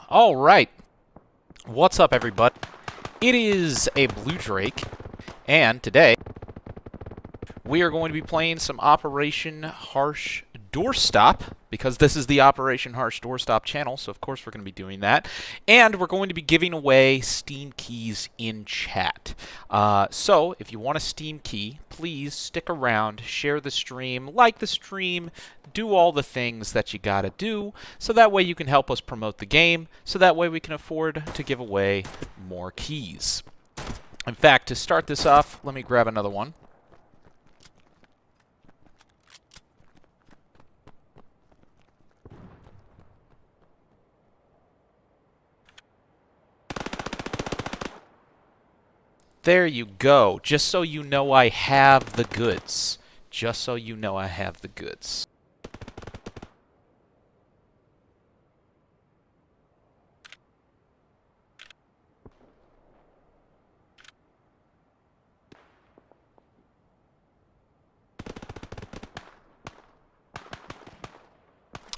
All right. What's up, everybody? It is a Blue Drake, and today we are going to be playing some Operation Harsh Doorstop, because this is the Operation Harsh Doorstop channel, so of course we're going to be doing that. And we're going to be giving away Steam keys in chat. So if you want a Steam key, please stick around, share the stream, like the stream, do all the things that you gotta do, so that way you can help us promote the game, so that way we can afford to give away more keys. In fact, to start this off, let me grab another one. There you go. Just so you know I have the goods. Just so you know I have the goods.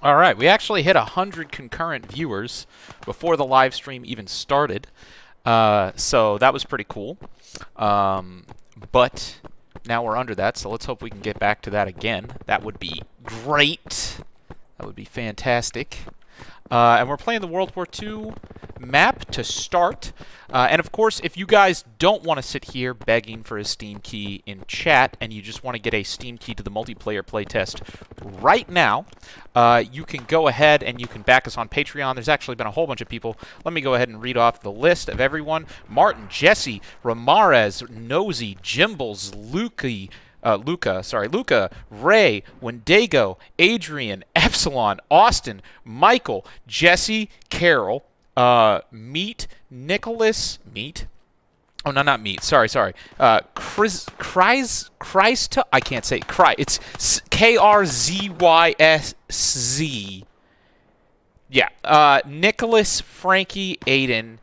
Alright, we actually hit 100 concurrent viewers before the live stream even started. So that was pretty cool. But now we're under that, so let's hope we can get back to that again. That would be great. That would be fantastic. And we're playing the World War II map to start. And of course, if you guys don't want to sit here begging for a Steam key in chat, and you just want to get a Steam key to the multiplayer playtest right now, you can go ahead and you can back us on Patreon. There's actually been a whole bunch of people. Let me go ahead and read off the list of everyone. Martin, Jesse, Ramirez, Nosy, Jimbles, Luca, Ray, Wendigo, Adrian, Epsilon, Austin, Michael, Jesse, Carol, Meat, Nicholas, Meat? Oh, no, not Meat. Sorry. Christ, I can't say Christ. It's Krzysz. Yeah. Nicholas, Frankie, Aiden,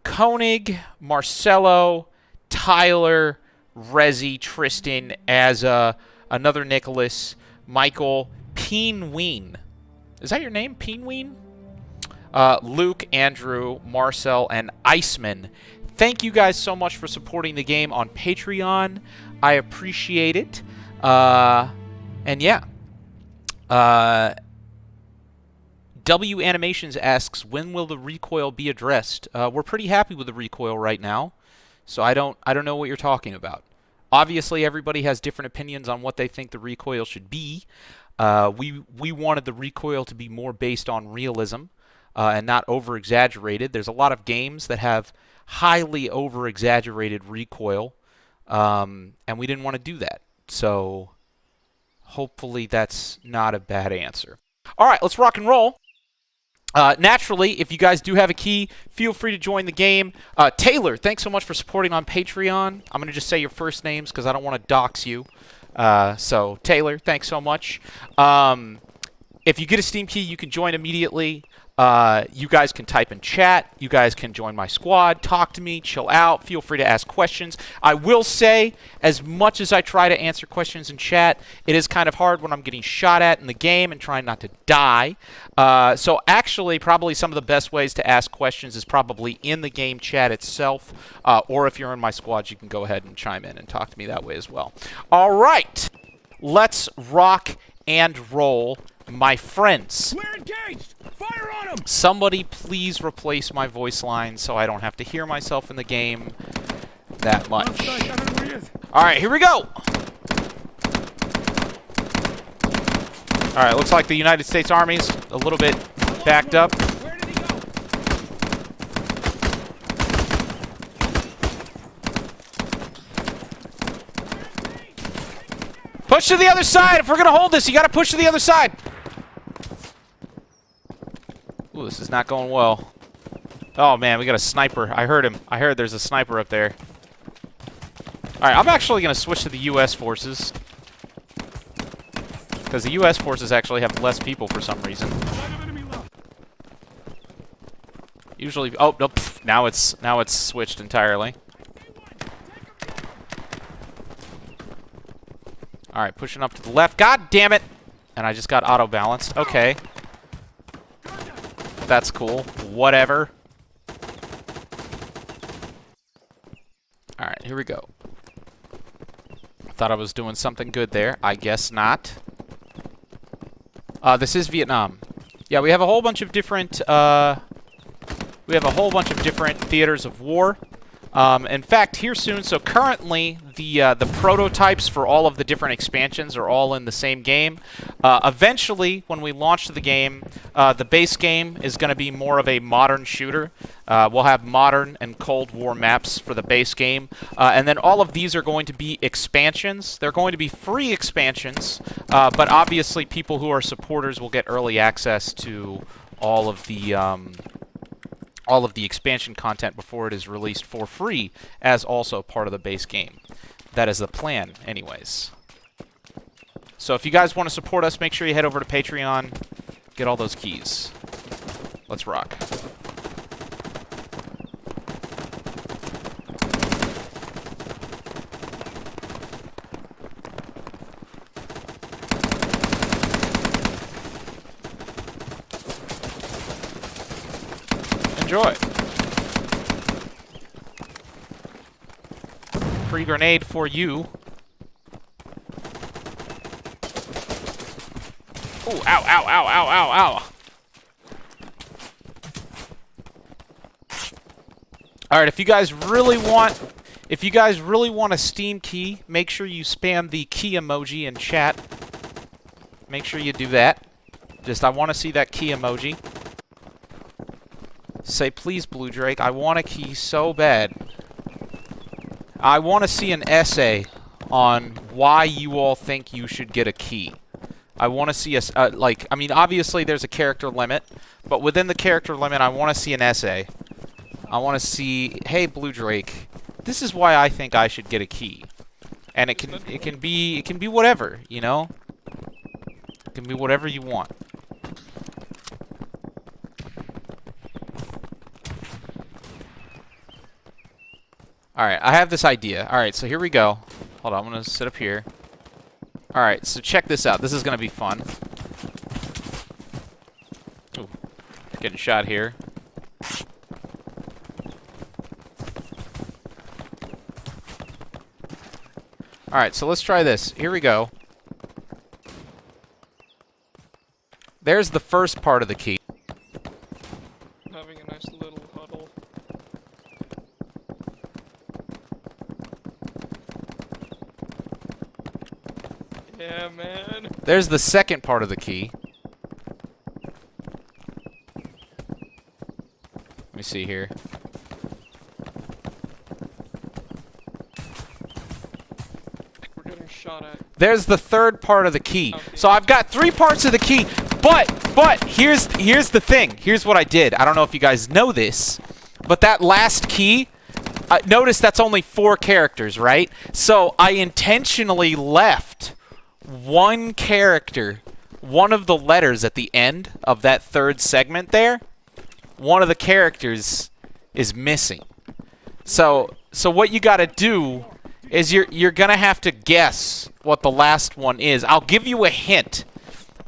Koenig, Marcelo, Tyler, Rezi, Tristan, Azza, another Nicholas, Michael, Peenween. Is that your name? Peenween? Luke, Andrew, Marcel, and Iceman. Thank you guys so much for supporting the game on Patreon. I appreciate it. And yeah. W Animations asks, when will the recoil be addressed? We're pretty happy with the recoil right now. So I don't know what you're talking about. Obviously, everybody has different opinions on what they think the recoil should be. We wanted the recoil to be more based on realism and not over-exaggerated. There's a lot of games that have highly over-exaggerated recoil, and we didn't want to do that. So hopefully that's not a bad answer. All right, let's rock and roll. Naturally, if you guys do have a key, feel free to join the game. Taylor, thanks so much for supporting on Patreon. I'm going to just say your first names because I don't want to dox you. So, Taylor, thanks so much. If you get a Steam key, you can join immediately. You guys can type in chat. You guys can join my squad, talk to me, chill out. Feel free to ask questions. I will say, as much as I try to answer questions in chat, it is kind of hard when I'm getting shot at in the game and trying not to die. So actually, probably some of the best ways to ask questions is probably in the game chat itself, or if you're in my squad, you can go ahead and chime in and talk to me that way as well. All right, let's rock and roll, my friends. We're engaged! Fire on them! Somebody please replace my voice line so I don't have to hear myself in the game that much. Alright, here we go! Alright, looks like the United States Army's a little bit backed up. Where did he go? Push to the other side! If we're gonna hold this, you gotta push to the other side! Ooh, this is not going well. Oh man, we got a sniper. I heard him. I heard there's a sniper up there. Alright, I'm actually gonna switch to the US forces. Because the US forces actually have less people for some reason. Usually, oh, nope, now it's switched entirely. Alright, pushing up to the left. God damn it! And I just got auto-balanced. Okay. That's cool. Whatever. Alright, here we go. Thought I was doing something good there. I guess not. This is Vietnam. Yeah, we have a whole bunch of different, theaters of war. In fact, here soon, so currently, the prototypes for all of the different expansions are all in the same game. Eventually, when we launch the game, the base game is going to be more of a modern shooter. We'll have modern and Cold War maps for the base game. And then all of these are going to be expansions. They're going to be free expansions, but obviously people who are supporters will get early access to all of the expansion content before it is released for free as also part of the base game. That is the plan, anyways. So if you guys want to support us, make sure you head over to Patreon, get all those keys. Let's rock. Enjoy. Free grenade for you. Ooh, ow, ow, ow, ow, ow, ow. Alright, if you guys really want a Steam key, make sure you spam the key emoji in chat. Make sure you do that. I want to see that key emoji. Say, please, Blue Drake, I want a key so bad. I want to see an essay on why you all think you should get a key. I want to see I mean, obviously there's a character limit, but within the character limit, I want to see an essay. I want to see, hey, Blue Drake, this is why I think I should get a key. And it can be whatever, you know? It can be whatever you want. Alright, I have this idea. Alright, so here we go. Hold on, I'm going to sit up here. Alright, so check this out. This is going to be fun. Ooh, getting shot here. Alright, so let's try this. Here we go. There's the first part of the key. Having a nice little huddle. Yeah, man. There's the second part of the key. Let me see here. We're getting shot at. There's the third part of the key. Okay. So I've got 3 parts of the key, but here's the thing. Here's what I did. I don't know if you guys know this, but that last key, notice that's only 4 characters, right? So I intentionally left one character, one of the letters at the end of that third segment there, one of the characters is missing. So what you got to do is you're going to have to guess what the last one is. I'll give you a hint.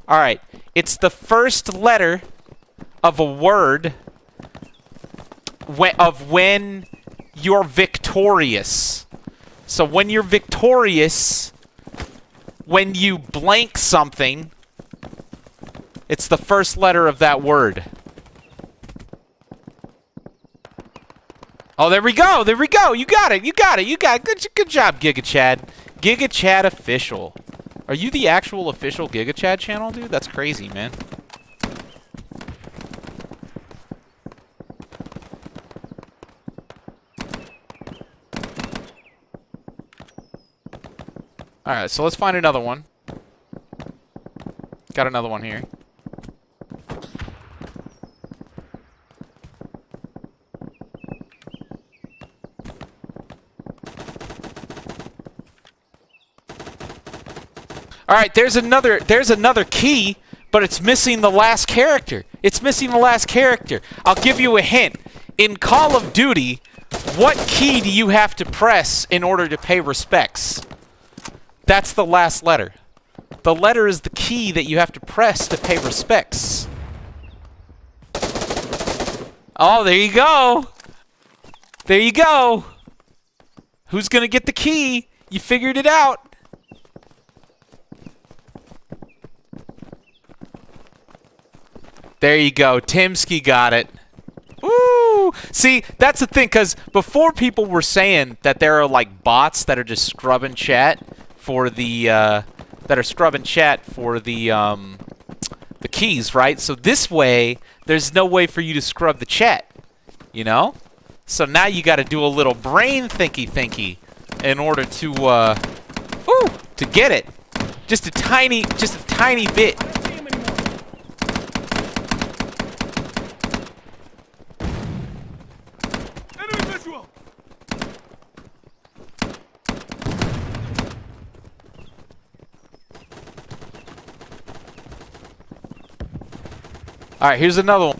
All right. It's the first letter of a word when you're victorious. So when you're victorious, when you blank something, it's the first letter of that word. Oh, there we go. There we go. You got it. You got it. You got it. Good job, Giga Chad. Giga Chad official. Are you the actual official Giga Chad channel, dude? That's crazy, man. Alright, so let's find another one. Got another one here. Alright, there's another key, but it's missing the last character. It's missing the last character. I'll give you a hint. In Call of Duty, what key do you have to press in order to pay respects? That's the last letter. The letter is the key that you have to press to pay respects. Oh, there you go. There you go. Who's gonna get the key? You figured it out. There you go. Timsky got it. Woo! See, that's the thing, because before people were saying that there are like bots that are just scrubbing chat for the the keys, right? So this way, there's no way for you to scrub the chat, you know? So now you got to do a little brain thinky in order to to get it. Just a tiny bit. I don't see him anymore. Enemy visual. All right, here's another one.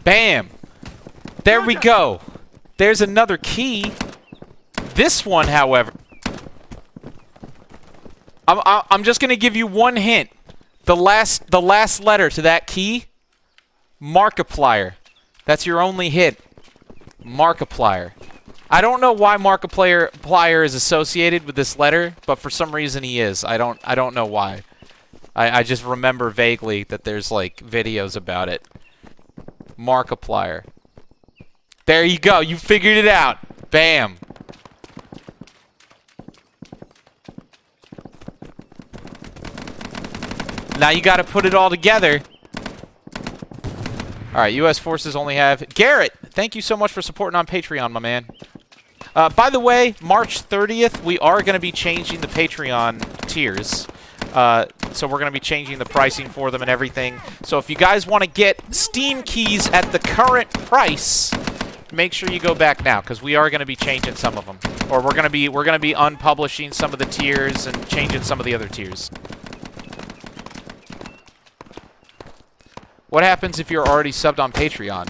Bam. There we go. There's another key. This one, however, I'm just gonna give you one hint. The last letter to that key, Markiplier. That's your only hint. Markiplier. I don't know why Markiplier is associated with this letter, but for some reason he is. I don't know why. I just remember vaguely that there's like videos about it. Markiplier. There you go. You figured it out. Bam. Now you got to put it all together. All right, U.S. forces only have... Garrett, thank you so much for supporting on Patreon, my man. By the way, March 30th, we are going to be changing the Patreon tiers. So we're going to be changing the pricing for them and everything. So if you guys want to get Steam keys at the current price, make sure you go back now, because we are going to be changing some of them. Or we're going to be unpublishing some of the tiers and changing some of the other tiers. What happens if you're already subbed on Patreon?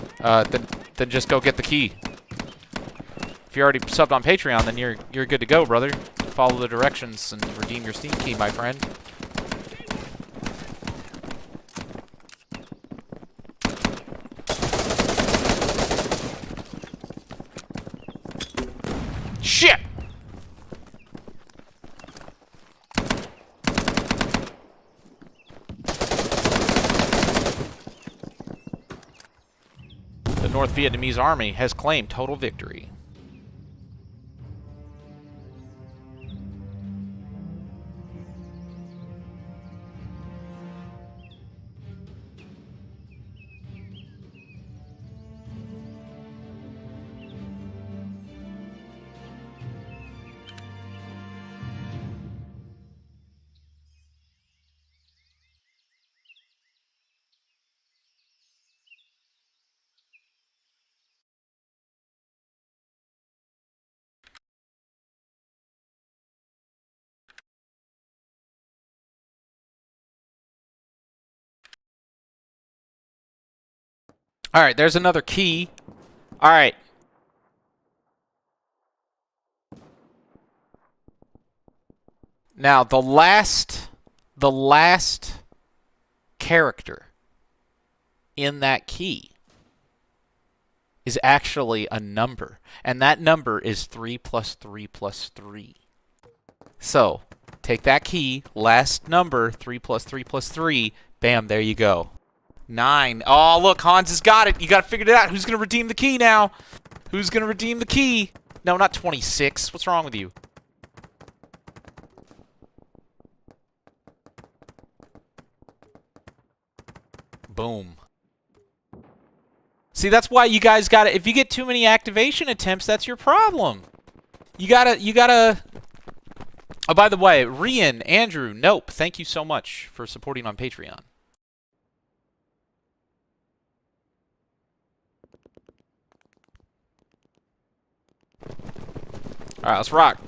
Then just go get the key. If you're already subbed on Patreon, then you're good to go, brother. Follow the directions and redeem your Steam key, my friend. Shit! The North Vietnamese army has claimed total victory. All right, there's another key. All right. Now, the last character in that key is actually a number, and that number is 3 plus 3 plus 3. So, take that key, last number, 3 plus 3 plus 3, bam, there you go. 9. Oh, look, Hans has got it. You got to figure it out. Who's going to redeem the key now? Who's going to redeem the key? No, not 26. What's wrong with you? Boom. See, that's why you guys got to... If you get too many activation attempts, that's your problem. You gotta... Oh, by the way, Rian, Andrew, Nope, thank you so much for supporting on Patreon. Alright, let's rock.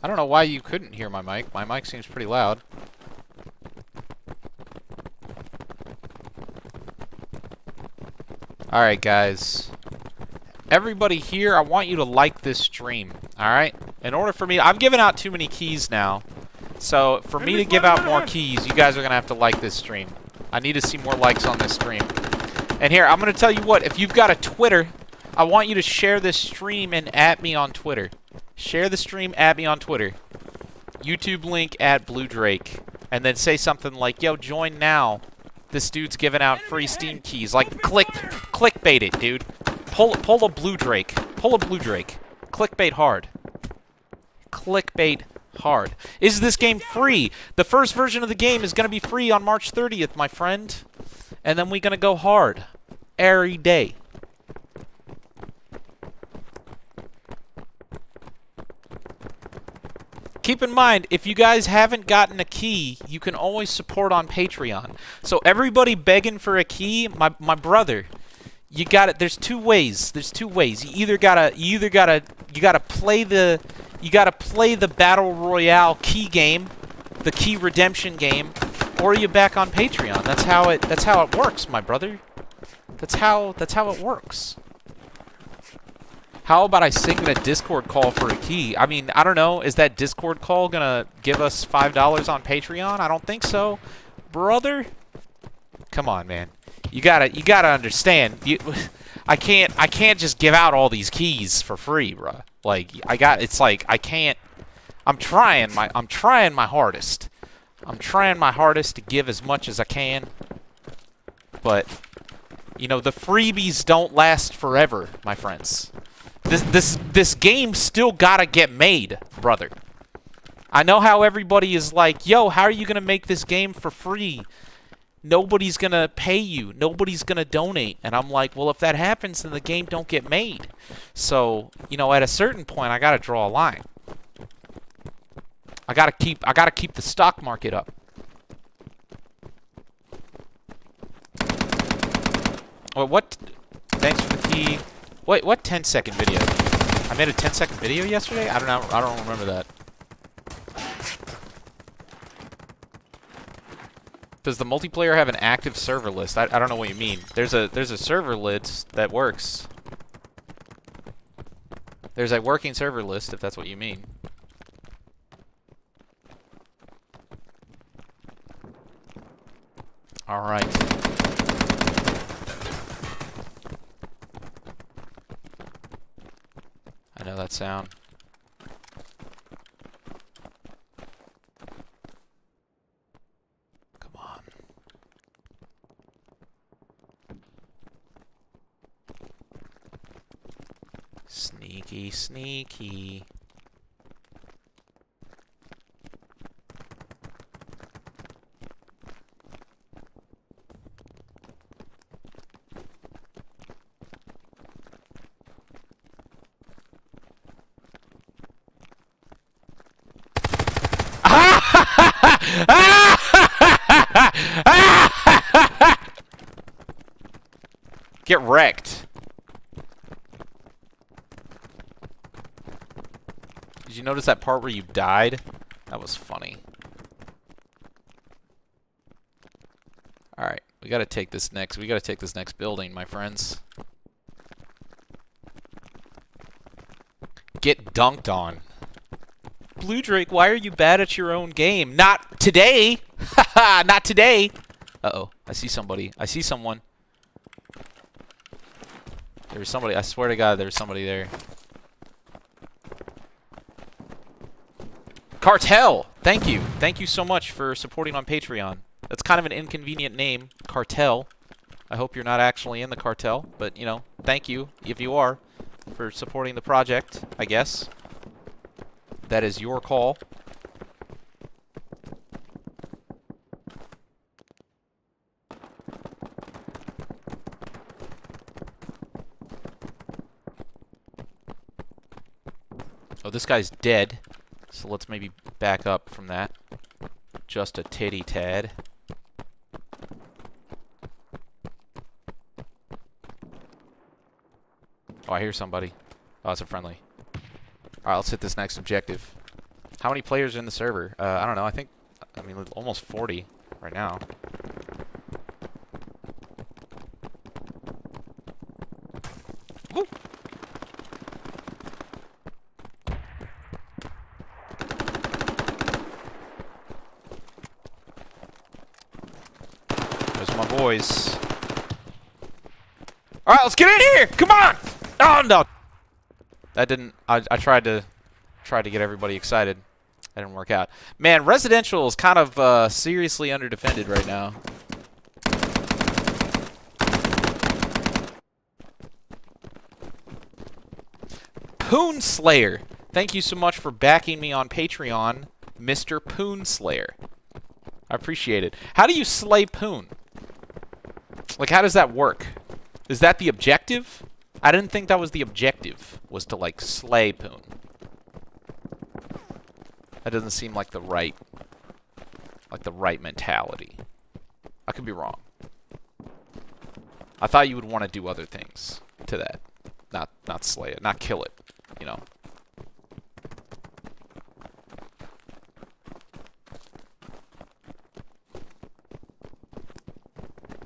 I don't know why you couldn't hear my mic. My mic seems pretty loud. Alright, guys. Everybody here, I want you to like this stream. Alright? In order for me, I've given out too many keys now. So for me to give out more keys, you guys are gonna have to like this stream. I need to see more likes on this stream. And here, I'm gonna tell you what. If you've got a Twitter, I want you to share this stream and @ me on Twitter. Share the stream, @ me on Twitter. YouTube link @BlueDrake, and then say something like, "Yo, join now. This dude's giving out free Steam keys." Like, clickbait it, dude. Pull a Blue Drake. Pull a Blue Drake. Clickbait hard. Clickbait hard. Is this game free? The first version of the game is gonna be free on March 30th, my friend. And then we're gonna go hard every day. Keep in mind, if you guys haven't gotten a key, you can always support on Patreon. So everybody begging for a key, my brother, you got it. There's two ways. There's two ways. You gotta play the Battle Royale key game, the key redemption game, or you back on Patreon. That's how it works, my brother. That's how it works. How about I sing in a Discord call for a key? I mean, I don't know. Is that Discord call gonna give us $5 on Patreon? I don't think so, brother. Come on, man. You gotta understand. I can't just give out all these keys for free, bruh. Like it's like I can't. I'm trying my hardest. I'm trying my hardest to give as much as I can. But you know, the freebies don't last forever, my friends. This game still gotta get made, brother. I know how everybody is like, yo, how are you gonna make this game for free? Nobody's gonna pay you. Nobody's gonna donate. And I'm like, well, if that happens, then the game don't get made. So, you know, at a certain point, I gotta draw a line. I gotta keep the stock market up. Well, what? Thanks for the key. Wait, what 10-second video? I made a 10-second video yesterday? I don't know. I don't remember that. Does the multiplayer have an active server list? I don't know what you mean. There's a server list that works. There's a working server list, if that's what you mean. All right. I know that sound. Come on. Sneaky, sneaky. Get wrecked. Did you notice that part where you died? That was funny. Alright, we gotta take this next building, my friends. Get dunked on. Blue Drake, why are you bad at your own game? Not today! Haha, not today! Uh-oh, I see somebody. I see someone. There's somebody. I swear to God, there's somebody there. Cartel! Thank you. Thank you so much for supporting on Patreon. That's kind of an inconvenient name, Cartel. I hope you're not actually in the cartel, but, you know, thank you, if you are, for supporting the project, I guess. That is your call. Oh, this guy's dead. So let's maybe back up from that. Just a titty tad. Oh, I hear somebody. Oh, it's a friendly. Alright, let's hit this next objective. How many players are in the server? I don't know. I mean, almost 40 right now. Woo! boys. All right, let's get in here. Come on. Oh no, that didn't. I tried to get everybody excited. That didn't work out. Man, residential is kind of seriously underdefended right now. Poon Slayer, thank you so much for backing me on Patreon, Mr. Poon Slayer. I appreciate it. How do you slay Poon? Like, how does that work? Is that the objective? I didn't think that was the objective, was to, like, slay Poon. That doesn't seem like the right mentality. I could be wrong. I thought you would want to do other things to that. Not slay it, not kill it, you know.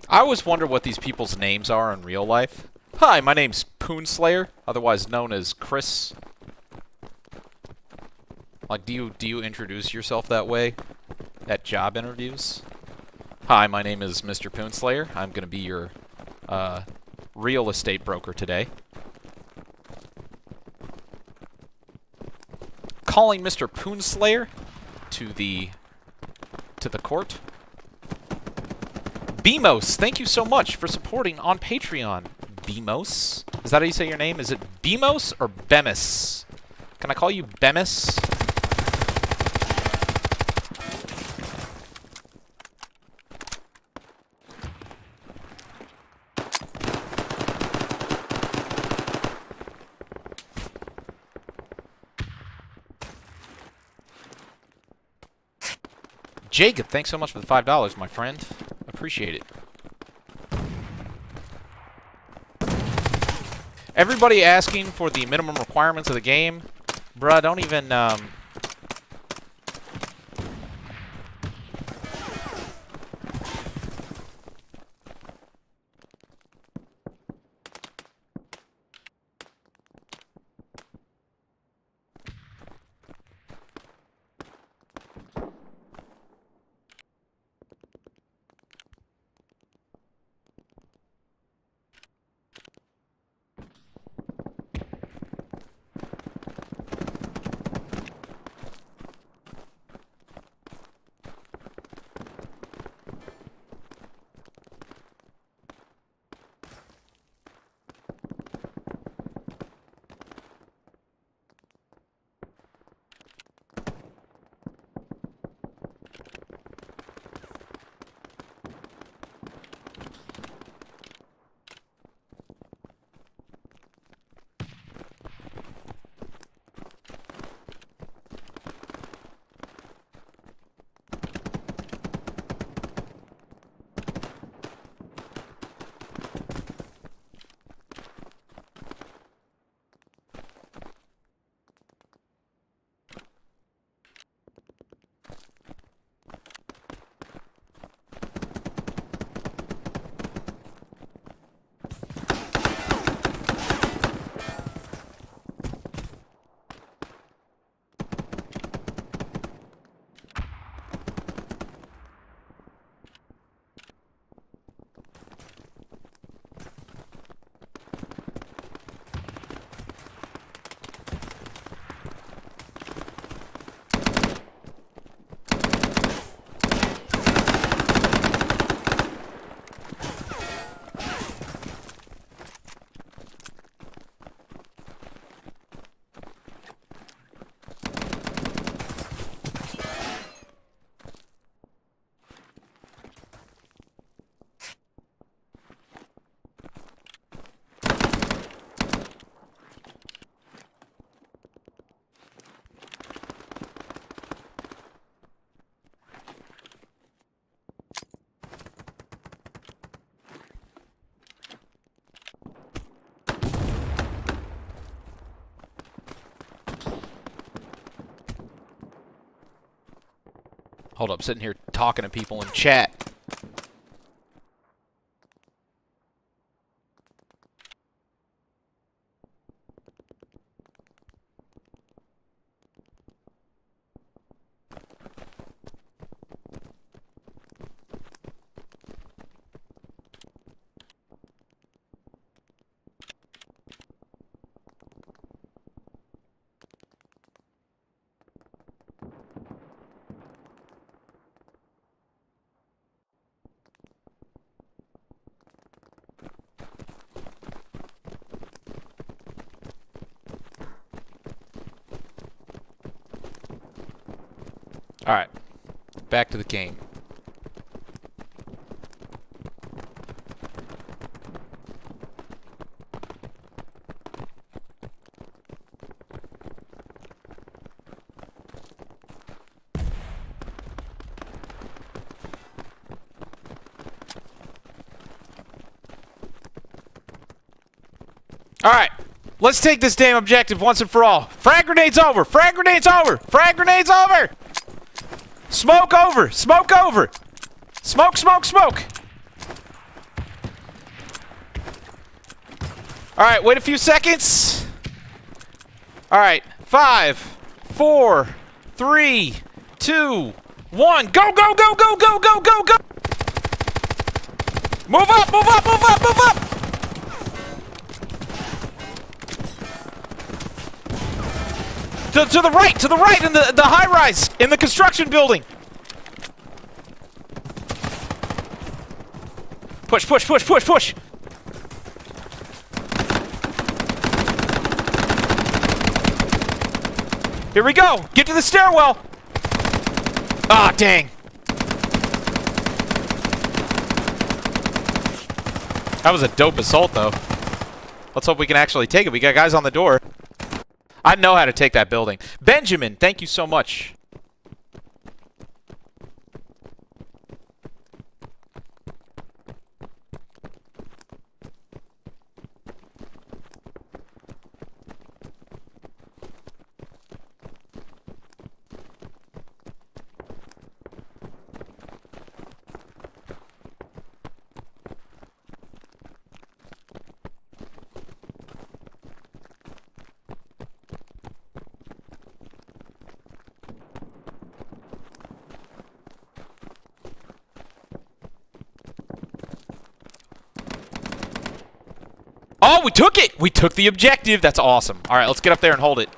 I always wonder what these people's names are in real life. Hi, my name's Poon Slayer, otherwise known as Chris. Like, do you introduce yourself that way at job interviews? Hi, my name is Mr. Poon Slayer. I'm gonna be your real estate broker today. Calling Mr. Poon Slayer to the court. Bemos, thank you so much for supporting on Patreon. Bemos? Is that how you say your name? Is it Bemos or Bemis? Can I call you Bemis? Jacob, thanks so much for the $5, my friend. Appreciate it. Everybody asking for the minimum requirements of the game. Bruh, don't even, hold up, sitting here talking to people in chat. Alright. Back to the game. Alright. Let's take this damn objective once and for all. Frag grenades over! Frag grenades over! Frag grenades over! Smoke over! Smoke over! Smoke, smoke, smoke! Alright, wait a few seconds. Alright, 5, 4, 3, 2, 1. Go, go, go, go, go, go, go, go! Move up, move up, move up, move up! To the right, in the high-rise, in the construction building. Push, push, push, push, push. Here we go. Get to the stairwell. Ah, dang. That was a dope assault, though. Let's hope we can actually take it. We got guys on the door. I know how to take that building. Benjamin, thank you so much. Oh, we took it! We took the objective! That's awesome. Alright, let's get up there and hold it.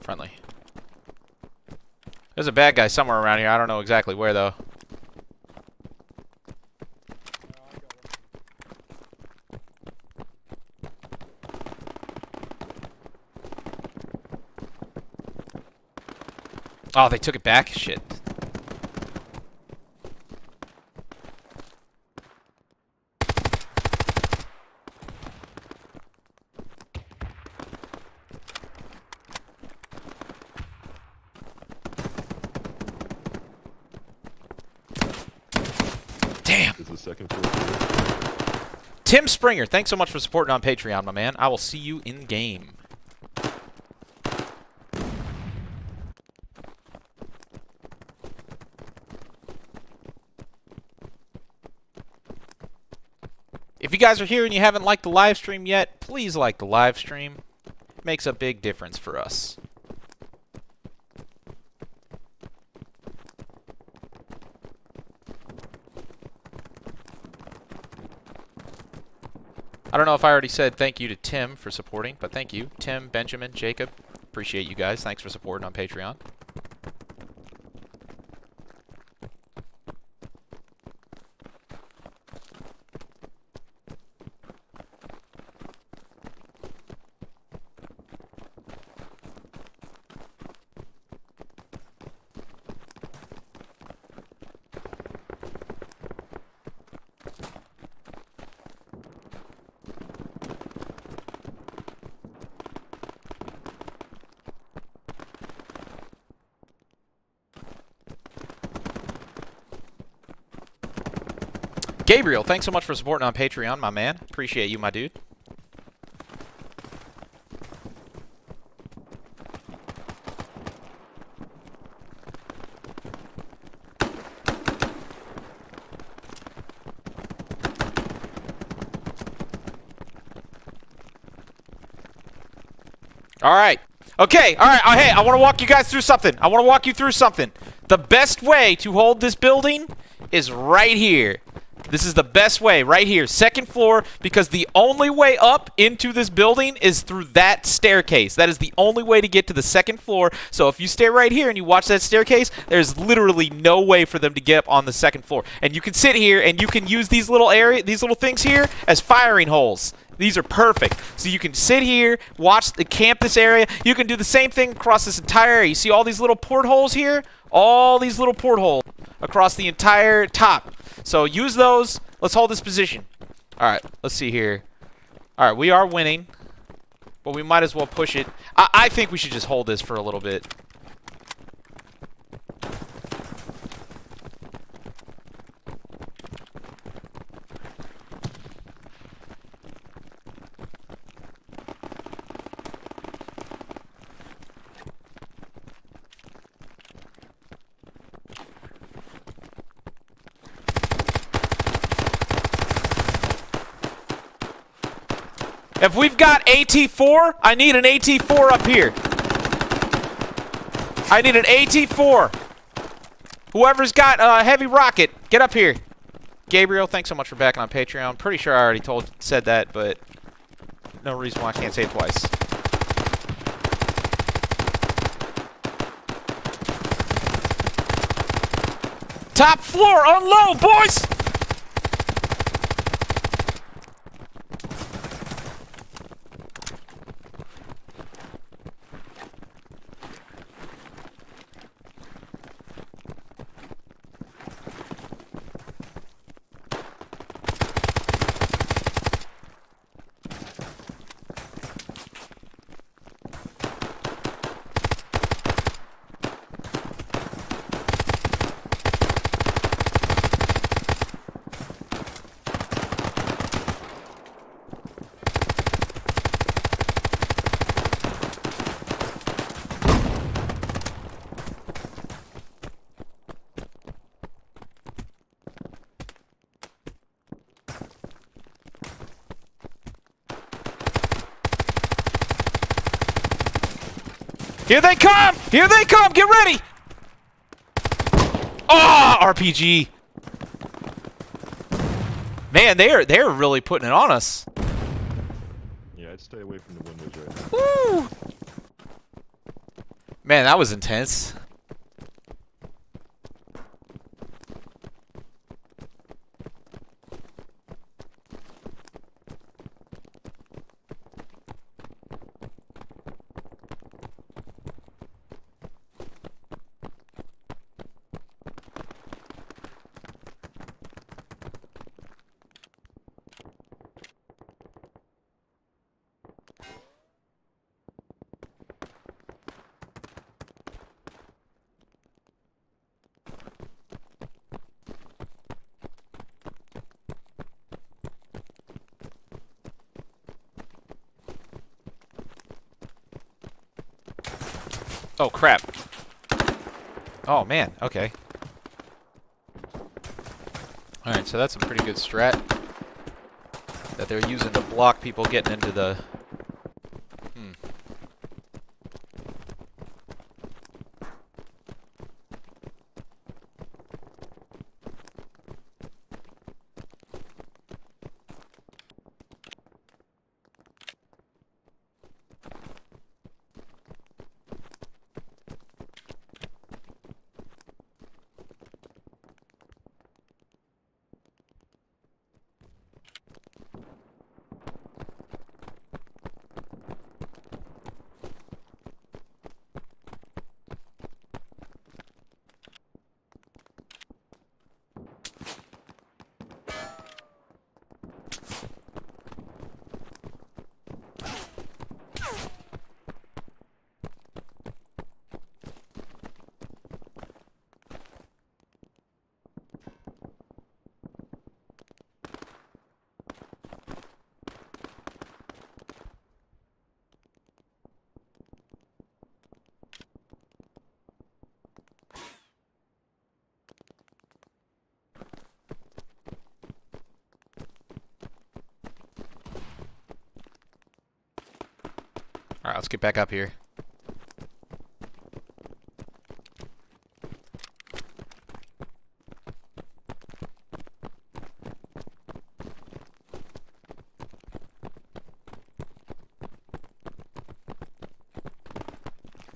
Friendly. There's a bad guy somewhere around here. I don't know exactly where, though. Oh, they took it back? Shit. Damn. Is the second floor. Tim Springer, thanks so much for supporting on Patreon, my man. I will see you in game. If you guys are here and you haven't liked the live stream yet, please like the live stream. It makes a big difference for us. I don't know if I already said thank you to Tim for supporting, but thank you. Tim, Benjamin, Jacob. Appreciate you guys. Thanks for supporting on Patreon. Gabriel, thanks so much for supporting on Patreon, my man. Appreciate you, my dude. All right. Okay, all right. Hey, I want to walk you guys through something. I want to walk you through something. The best way to hold this building is right here. This is the best way right here, second floor, because the only way up into this building is through that staircase. That is the only way to get to the second floor. So if you stay right here and you watch that staircase, there's literally no way for them to get up on the second floor. And you can sit here and you can use these little things here as firing holes. These are perfect. So you can sit here, watch the camp this area. You can do the same thing across this entire area. You see all these little portholes here? All these little portholes across the entire top. So use those. Let's hold this position. All right, let's see here. All right, we are winning, but we might as well push it. I think we should just hold this for a little bit. If we've got AT4, I need an AT4 up here. I need an AT4. Whoever's got a heavy rocket, get up here. Gabriel, thanks so much for backing on Patreon. Pretty sure I already said that, but no reason why I can't say it twice. Top floor, unload, boys! Here they come! Here they come! Get ready! Oh, RPG. Man, they're really putting it on us. Yeah, I'd stay away from the windows right now. Woo! Man, that was intense. Oh, crap. Oh, man. Okay. Alright, so that's a pretty good strat that they're using to block people getting into the... Alright, let's get back up here.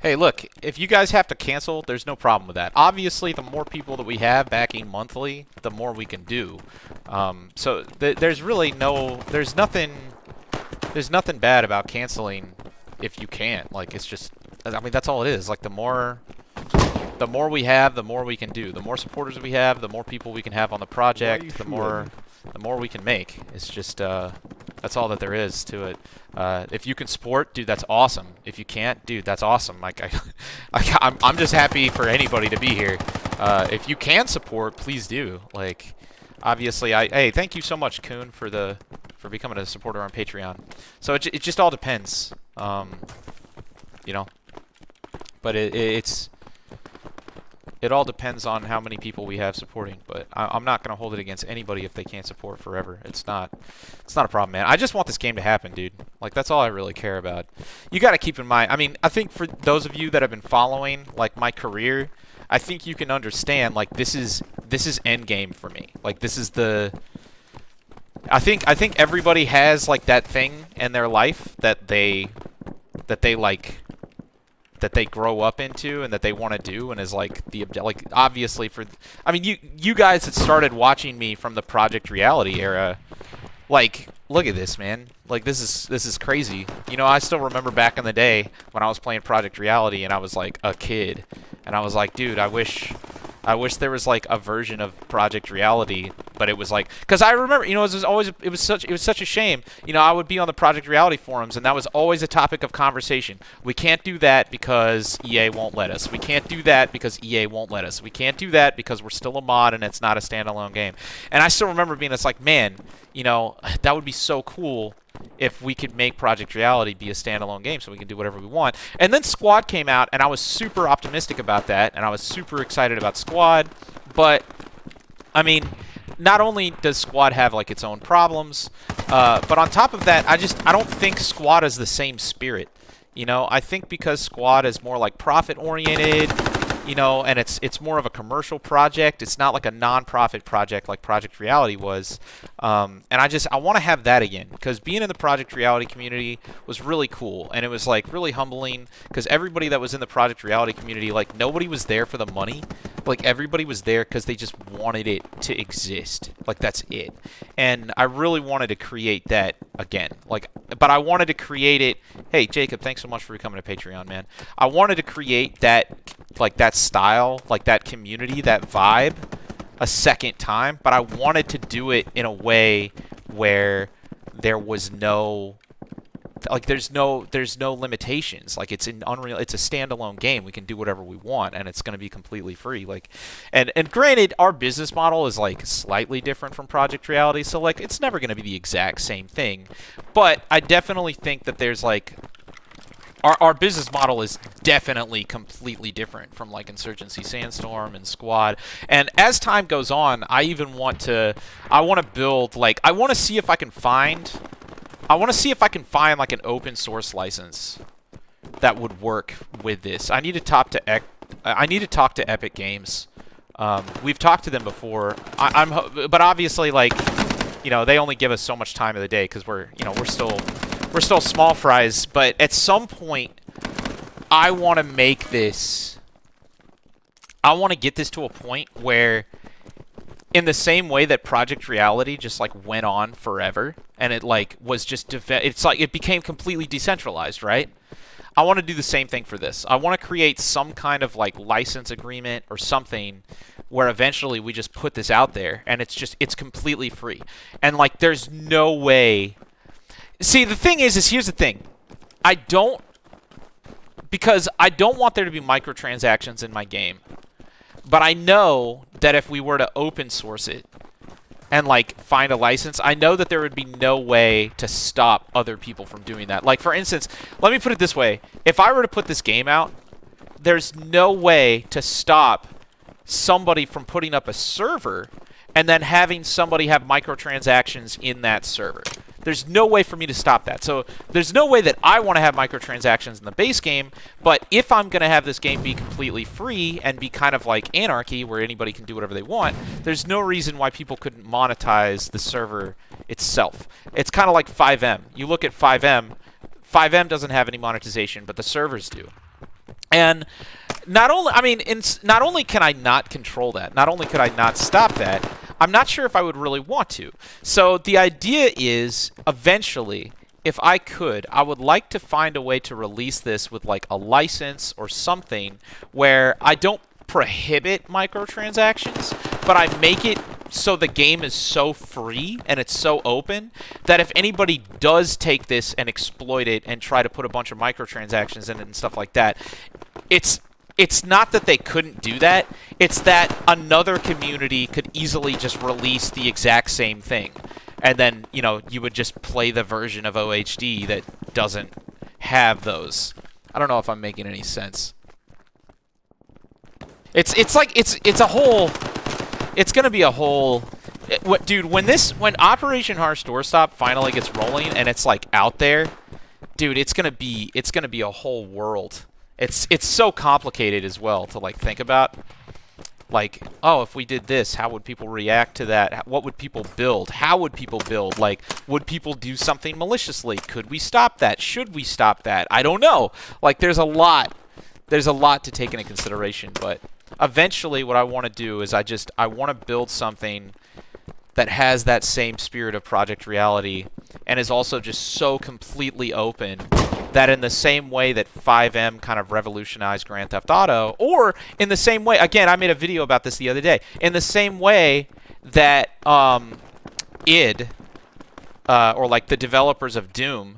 Hey, look, if you guys have to cancel, there's no problem with that. Obviously, the more people that we have backing monthly, the more we can do. So there's really there's nothing bad about canceling if you can't. Like, it's just, I mean, that's all it is. Like, the more we have, the more we can do. The more supporters we have, the more people we can have on the project, the more we can make. It's just, that's all that there is to it. If you can support, dude, that's awesome. If you can't, dude, that's awesome. Like, I'm just happy for anybody to be here. If you can support, please do. Like, obviously, hey, thank you so much, Kuhn, for becoming a supporter on Patreon. So it just all depends, you know. But it all depends on how many people we have supporting, but I'm not going to hold it against anybody if they can't support forever. It's not a problem, man. I just want this game to happen, dude. Like, that's all I really care about. You got to keep in mind, I mean, I think for those of you that have been following, like, my career, I think you can understand, like, this is end game for me. Like, this is the... I think everybody has, like, that thing in their life that they grow up into and that they want to do, and is like obviously for, I mean, you guys that started watching me from the Project Reality era, like, look at this, man. Like, this is crazy. You know, I still remember back in the day when I was playing Project Reality and I was like a kid, and I was like, dude, I wish there was like a version of Project Reality, but it was like, because I remember, you know, it was such a shame. You know, I would be on the Project Reality forums, and that was always a topic of conversation. We can't do that because EA won't let us. We can't do that because EA won't let us. We can't do that because we're still a mod and it's not a standalone game. And I still remember being, it's like, man, you know, that would be so cool if we could make Project Reality be a standalone game so we can do whatever we want. And then Squad came out, and I was super optimistic about that, and I was super excited about Squad. But, I mean, not only does Squad have, like, its own problems, but on top of that, I don't think Squad is the same spirit. You know, I think because Squad is more, like, profit-oriented, you know, and it's more of a commercial project. It's not like a non-profit project like Project Reality was. And I want to have that again, because being in the Project Reality community was really cool, and it was like really humbling, because everybody that was in the Project Reality community, like, nobody was there for the money. Like, everybody was there because they just wanted it to exist. Like, that's it. And I really wanted to create that again. Like, but I wanted to create it. Hey, Jacob, thanks so much for coming to Patreon, man. I wanted to create that, like, that style, like that community, that vibe a second time, but I wanted to do it in a way where there was no, like, there's no limitations. Like, it's an Unreal, it's a standalone game. We can do whatever we want, and it's going to be completely free. Like, and granted, our business model is, like, slightly different from Project Reality, so, like, it's never going to be the exact same thing. But I definitely think that there's, like, our business model is definitely completely different from, like, Insurgency Sandstorm and Squad. And as time goes on, I want to build, like, I want to see if I can find like an open source license that would work with this. I need to talk to Epic Games. We've talked to them before. But obviously, like, you know, they only give us so much time of the day because we're still small fries. But at some point, I want to make this. I want to get this to a point where, in the same way that Project Reality just, like, went on forever, and it, like, was just it's like it became completely decentralized, right? I want to do the same thing for this. I want to create some kind of, like, license agreement or something where eventually we just put this out there, and it's completely free. And, like, there's no way. See, the thing is here's the thing. Because I don't want there to be microtransactions in my game. But I know that if we were to open source it and, like, find a license, I know that there would be no way to stop other people from doing that. Like, for instance, let me put it this way. If I were to put this game out, there's no way to stop somebody from putting up a server and then having somebody have microtransactions in that server. There's no way for me to stop that. So there's no way that I want to have microtransactions in the base game, but if I'm going to have this game be completely free and be kind of like Anarchy, where anybody can do whatever they want, there's no reason why people couldn't monetize the server itself. It's kind of like 5M. You look at 5M, 5M doesn't have any monetization, but the servers do. And not only, I mean, not only can I not control that, not only could I not stop that, I'm not sure if I would really want to. So the idea is, eventually, if I could, I would like to find a way to release this with like a license or something where I don't prohibit microtransactions, but I make it so the game is so free and it's so open that if anybody does take this and exploit it and try to put a bunch of microtransactions in it and stuff like that, it's not that they couldn't do that, it's that another community could easily just release the exact same thing. And then, you know, you would just play the version of OHD that doesn't have those. I don't know if I'm making any sense. It's a whole, it's gonna be a whole, dude, when Operation Harsh Doorstop finally gets rolling and it's like out there, dude, it's gonna be a whole world. It's so complicated as well to like think about. Like, oh, if we did this, how would people react to that? What would people build? How would people build? Like, would people do something maliciously? Could we stop that? Should we stop that? I don't know. Like, there's a lot to take into consideration, but eventually what I want to do is I want to build something that has that same spirit of Project Reality and is also just so completely open that in the same way that 5M kind of revolutionized Grand Theft Auto, or in the same way, again, I made a video about this the other day, in the same way that id, or like the developers of Doom,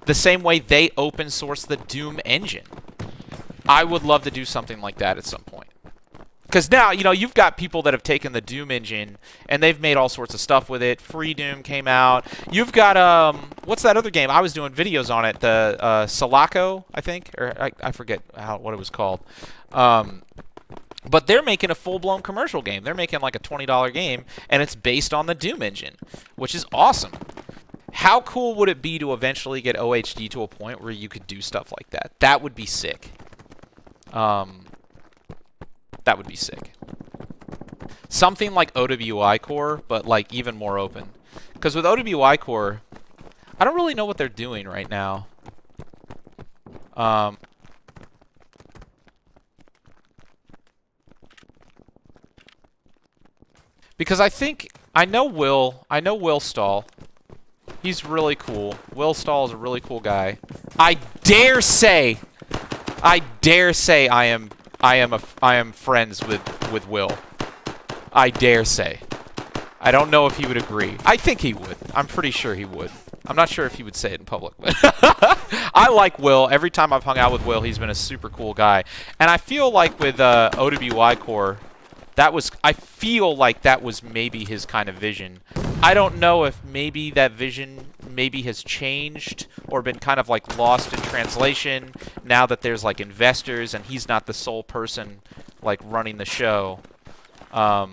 the same way they open source the Doom engine. I would love to do something like that at some point. Because now, you know, you've got people that have taken the Doom engine and they've made all sorts of stuff with it. Free Doom came out. You've got, what's that other game? I was doing videos on it. The Sulaco, I think? Or I forget what it was called. But they're making a full-blown commercial game. They're making like a $20 game, and it's based on the Doom engine, which is awesome. How cool would it be to eventually get OHD to a point where you could do stuff like that? That would be sick. That would be sick. Something like OWI Core, but like even more open. Because with OWI Core, I don't really know what they're doing right now. Because I know Will Stahl. He's really cool. Will Stahl is a really cool guy. I dare say I am friends with Will. I dare say. I don't know if he would agree. I think he would. I'm pretty sure he would. I'm not sure if he would say it in public, but I like Will. Every time I've hung out with Will, he's been a super cool guy. And I feel like with OWI Core, I feel like that was maybe his kind of vision. I don't know if maybe that vision has changed or been kind of like lost in translation now that there's like investors and he's not the sole person like running the show. But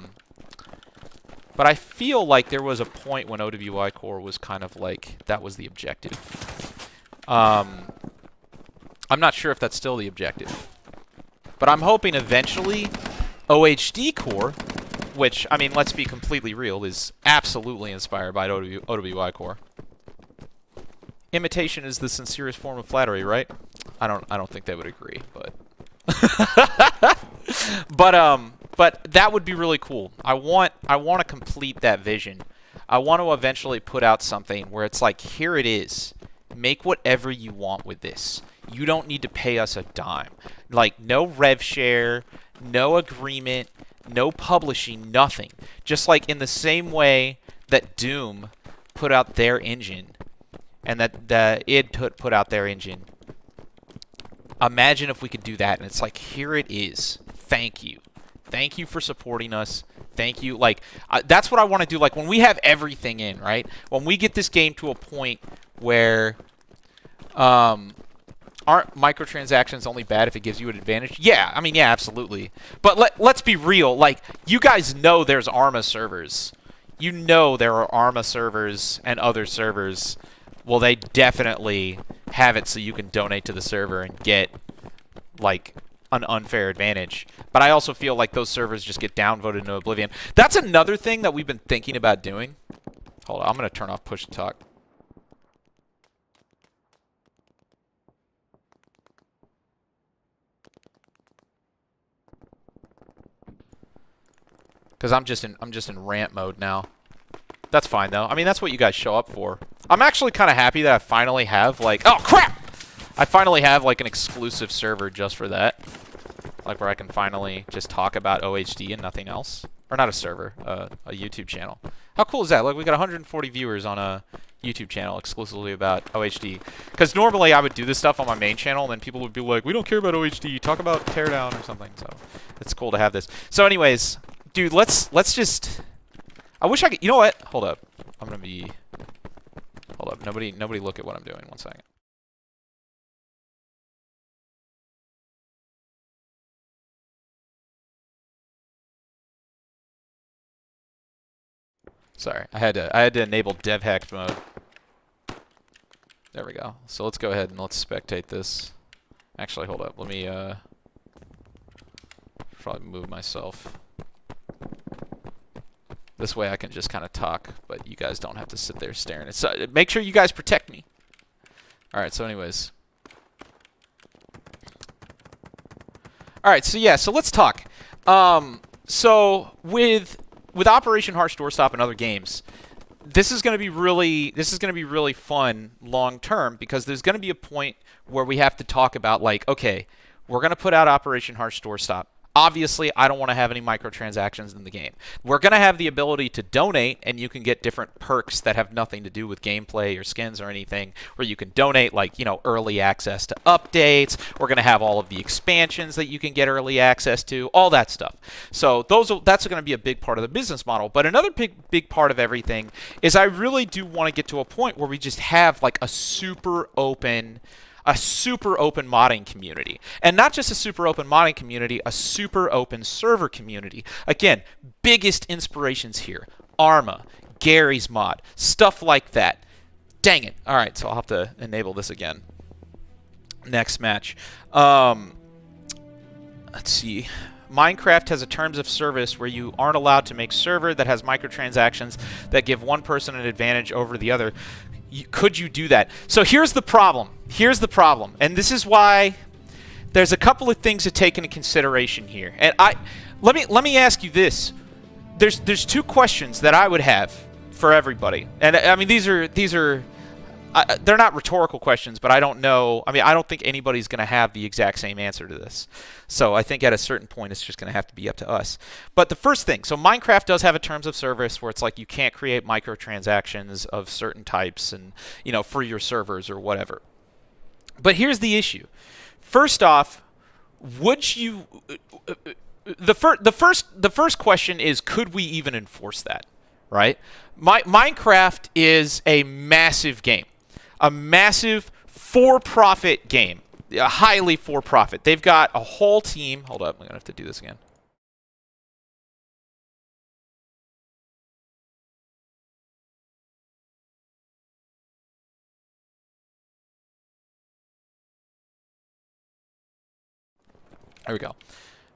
I feel like there was a point when OWI Core was kind of like that was the objective. I'm not sure if that's still the objective. But I'm hoping eventually OHD Core, which, I mean, let's be completely real, is absolutely inspired by OWI Core. Imitation is the sincerest form of flattery, right? I don't think they would agree, but but that would be really cool. I want to complete that vision. I want to eventually put out something where it's like, here it is. Make whatever you want with this. You don't need to pay us a dime. Like, no rev share, no agreement, no publishing, nothing. Just like in the same way that Doom put out their engine and that id put out their engine. Imagine if we could do that and it's like, here it is. Thank you. Thank you for supporting us. Thank you. Like, that's what I want to do. Like, when we have everything in, right? When we get this game to a point where aren't microtransactions only bad if it gives you an advantage? Yeah, I mean, yeah, absolutely. But let's be real. Like, you guys know there's ARMA servers. You know there are ARMA servers and other servers. Well, they definitely have it so you can donate to the server and get, like, an unfair advantage. But I also feel like those servers just get downvoted into oblivion. That's another thing that we've been thinking about doing. Hold on, I'm going to turn off push to talk. Because I'm just in rant mode now. That's fine though. I mean, that's what you guys show up for. I'm actually kind of happy that I finally have like, oh crap! I finally have like an exclusive server just for that. Like where I can finally just talk about OHD and nothing else. Or not a server, a YouTube channel. How cool is that? Like we got 140 viewers on a YouTube channel exclusively about OHD. Because normally I would do this stuff on my main channel and then people would be like, we don't care about OHD, talk about Teardown or something. So it's cool to have this. So anyways, dude, let's just... I wish I could... You know what? Hold up. I'm going to be... Hold up. Nobody look at what I'm doing. 1 second. Sorry. I had to enable dev hack mode. There we go. So let's go ahead and let's spectate this. Actually, hold up. Let me probably move myself. This way I can just kind of talk, but you guys don't have to sit there staring. It's, make sure you guys protect me. Alright, so anyways. Alright, so yeah, so let's talk. So with Operation Harsh Doorstop and other games, this is going to be really fun long term because there's going to be a point where we have to talk about like, okay, we're going to put out Operation Harsh Doorstop. Obviously, I don't want to have any microtransactions in the game. We're going to have the ability to donate, and you can get different perks that have nothing to do with gameplay or skins or anything, where you can donate, like, you know, early access to updates. We're going to have all of the expansions that you can get early access to, all that stuff. So that's going to be a big part of the business model. But another big part of everything is I really do want to get to a point where we just have, like, a super open modding community. And not just a super open modding community, a super open server community. Again, biggest inspirations here. Arma, Gary's mod, stuff like that. Dang it. Alright, so I'll have to enable this again. Next match. Let's see. Minecraft has a terms of service where you aren't allowed to make server that has microtransactions that give one person an advantage over the other. Could you do that? So here's the problem. Here's the problem. And this is why there's a couple of things to take into consideration here. And let me ask you this. There's two questions that I would have for everybody. And I mean these are they're not rhetorical questions, but I don't know. I mean, I don't think anybody's going to have the exact same answer to this. So I think at a certain point, it's just going to have to be up to us. But the first thing, so Minecraft does have a terms of service where it's like you can't create microtransactions of certain types and, you know, for your servers or whatever. But here's the issue. First off, would you... The first question is, could we even enforce that, right? Minecraft is a massive game. A massive for-profit game. Highly for-profit. They've got a whole team. Hold up, I'm going to have to do this again. There we go.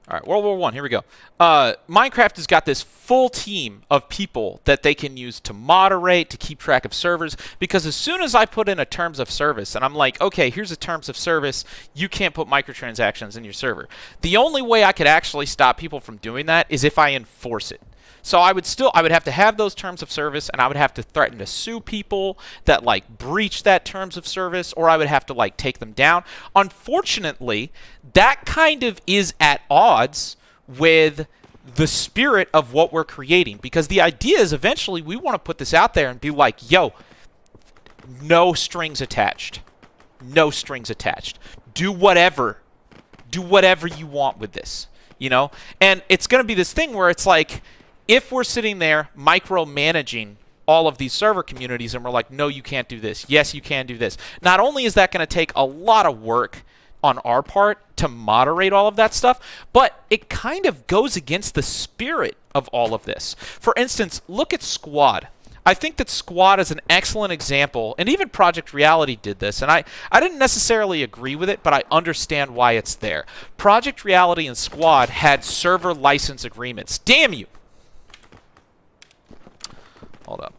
All right, World War I, here we go. Minecraft has got this full team of people that they can use to moderate, to keep track of servers, because as soon as I put in a terms of service, and I'm like, okay, here's a terms of service, you can't put microtransactions in your server. The only way I could actually stop people from doing that is if I enforce it. So I would have to have those terms of service, and I would have to threaten to sue people that like breach that terms of service, or I would have to like take them down. Unfortunately, that kind of is at odds with the spirit of what we're creating, because the idea is eventually we want to put this out there and be like, yo, no strings attached. No strings attached. Do whatever you want with this, you know? And it's going to be this thing where it's like, if we're sitting there micromanaging all of these server communities and we're like, no, you can't do this. Yes, you can do this. Not only is that going to take a lot of work on our part to moderate all of that stuff, but it kind of goes against the spirit of all of this. For instance, look at Squad. I think that Squad is an excellent example, and even Project Reality did this, and I didn't necessarily agree with it, but I understand why it's there. Project Reality and Squad had server license agreements. Damn you! Hold up.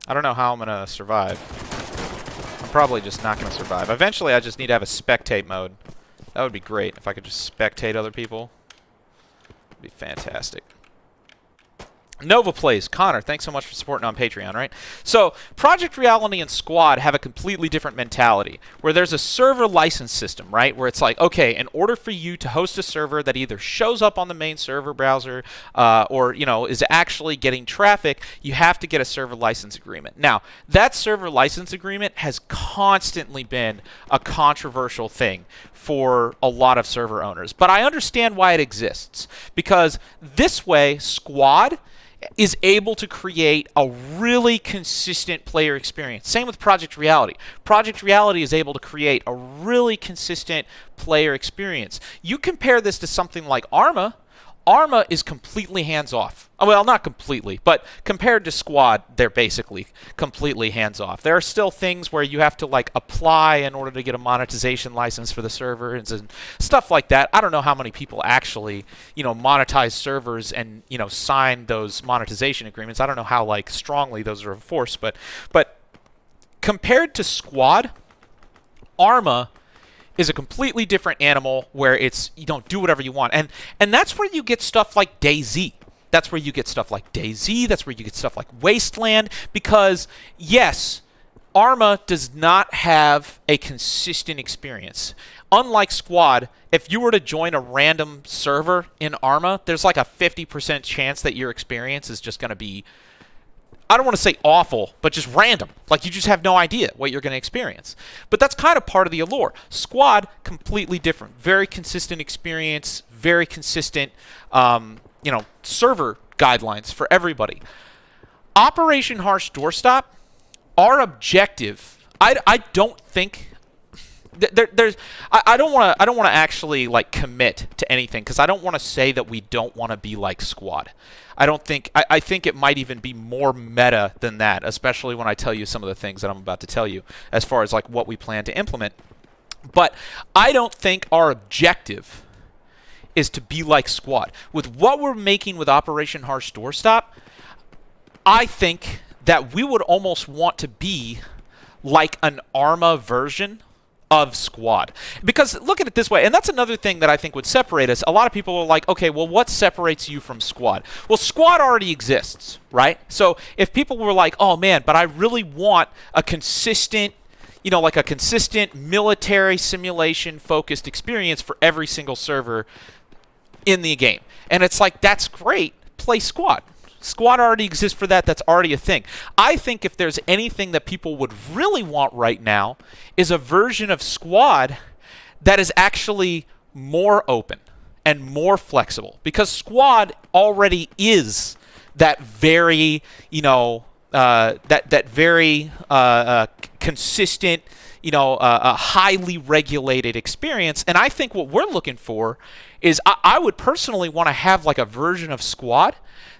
I don't know how I'm going to survive. I'm probably just not going to survive. Eventually, I just need to have a spectate mode. That would be great if I could just spectate other people. It'd be fantastic. Nova Plays. Connor, thanks so much for supporting on Patreon, right? So, Project Reality and Squad have a completely different mentality, where there's a server license system, right? Where it's like, okay, in order for you to host a server that either shows up on the main server browser or, you know, is actually getting traffic, you have to get a server license agreement. Now, that server license agreement has constantly been a controversial thing for a lot of server owners. But I understand why it exists, because this way, Squad is able to create a really consistent player experience. Same with Project Reality. Project Reality is able to create a really consistent player experience. You compare this to something like Arma. Arma is completely hands-off. Well, not completely, but compared to Squad, they're basically completely hands-off. There are still things where you have to like apply in order to get a monetization license for the server and stuff like that. I don't know how many people actually, you know, monetize servers and, you know, sign those monetization agreements. I don't know how like strongly those are enforced, but compared to Squad, Arma is a completely different animal where it's you don't do whatever you want. And that's where you get stuff like DayZ. That's where you get stuff like DayZ. That's where you get stuff like Wasteland. Because, yes, Arma does not have a consistent experience. Unlike Squad, if you were to join a random server in Arma, there's like a 50% chance that your experience is just going to be, I don't want to say awful, but just random. Like, you just have no idea what you're going to experience. But that's kind of part of the allure. Squad, completely different. Very consistent experience, very consistent, you know, server guidelines for everybody. Operation Harsh Doorstop, our objective, I don't think... I don't want to actually like commit to anything, because I don't want to say that we don't want to be like Squad. I think it might even be more meta than that, especially when I tell you some of the things that I'm about to tell you as far as like what we plan to implement. But I don't think our objective is to be like Squad. With what we're making with Operation Harsh Doorstop, I think that we would almost want to be like an Arma version of Squad. Because look at it this way, and that's another thing that I think would separate us. A lot of people are like, okay, well, what separates you from Squad? Well, Squad already exists, right? So if people were like, oh man, but I really want a consistent, you know, like a consistent military simulation focused experience for every single server in the game. And it's like, that's great, play Squad. Squad already exists for that. That's already a thing. I think if there's anything that people would really want right now is a version of Squad that is actually more open and more flexible. Because Squad already is that very, you know, that very consistent, you know, a highly regulated experience. And I think what we're looking for is I would personally want to have like a version of Squad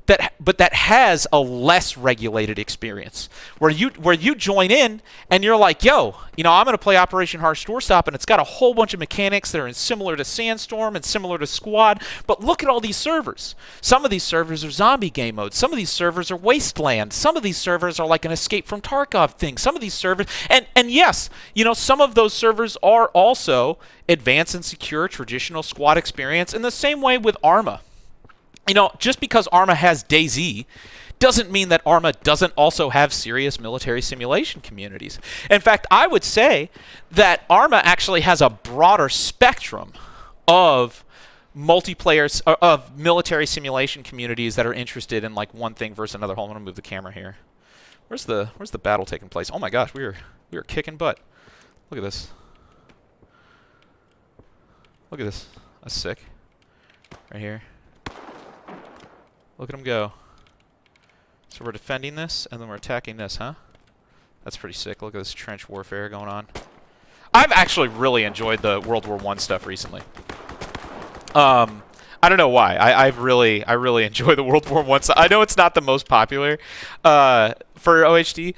that has a less regulated experience, where you join in and you're like, yo, you know, I'm going to play Operation Harsh Doorstop, and it's got a whole bunch of mechanics that are similar to Sandstorm and similar to Squad, but look at all these servers. Some of these servers are zombie game mode. Some of these servers are Wasteland. Some of these servers are like an Escape from Tarkov thing. Some of these servers, and yes, you know, some of those servers are also advanced and secure traditional Squad experience in the same way with Arma. You know, just because Arma has DayZ doesn't mean that Arma doesn't also have serious military simulation communities. In fact, I would say that Arma actually has a broader spectrum of multiplayer, of military simulation communities that are interested in like one thing versus another. Hold on, I'm gonna move the camera here. Where's the battle taking place? Oh my gosh, we are kicking butt. Look at this. Look at this. That's sick. Right here. Look at them go. So we're defending this, and then we're attacking this, huh? That's pretty sick. Look at this trench warfare going on. I've actually really enjoyed the World War I stuff recently. I don't know why. I really enjoy the World War I stuff. I know it's not the most popular for OHD.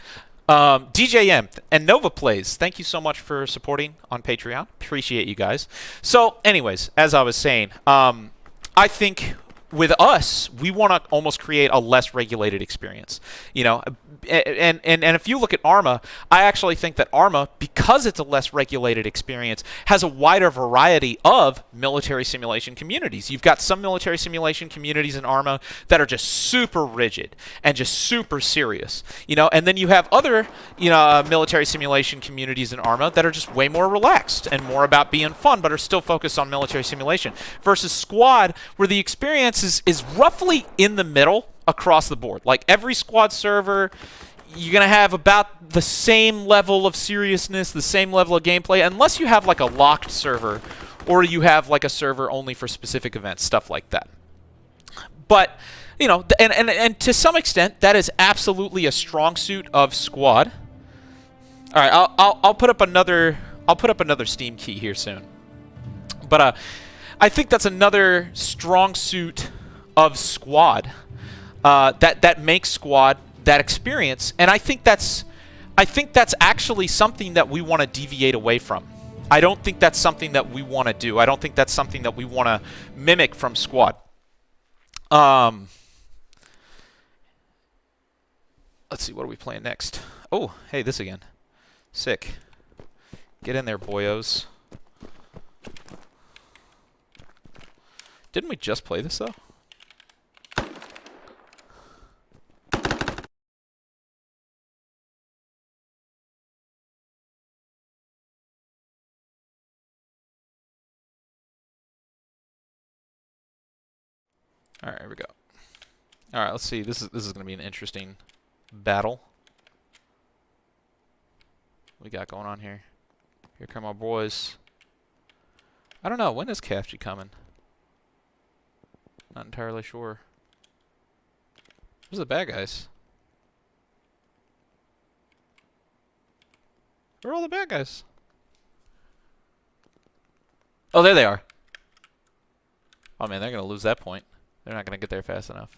DJM and Nova Plays, thank you so much for supporting on Patreon. Appreciate you guys. So, anyways, as I was saying, I think with us, we want to almost create a less regulated experience. You know, and if you look at Arma, I actually think that Arma, because it's a less regulated experience, has a wider variety of military simulation communities. You've got some military simulation communities in Arma that are just super rigid and just super serious. You know, and then you have other, you know, military simulation communities in Arma that are just way more relaxed and more about being fun, but are still focused on military simulation. Versus Squad, where the experience is roughly in the middle across the board. Like every Squad server, you're going to have about the same level of seriousness, the same level of gameplay, unless you have like a locked server or you have like a server only for specific events, stuff like that. But, you know, and to some extent, that is absolutely a strong suit of Squad. All right, I'll put up another Steam key here soon. But I think that's another strong suit of Squad that makes Squad that experience, and I think that's actually something that we want to deviate away from. I don't think that's something that we want to do. I don't think that's something that we want to mimic from Squad. Let's see, what are we playing next? Oh, hey, this again. Sick. Get in there, boyos. Didn't we just play this, though? All right, here we go. All right, let's see. This is going to be an interesting battle. What we got going on here? Here come our boys. I don't know. When is KFG coming? Not entirely sure. Where's the bad guys? Where are all the bad guys? Oh, there they are. Oh, man, they're going to lose that point. They're not going to get there fast enough.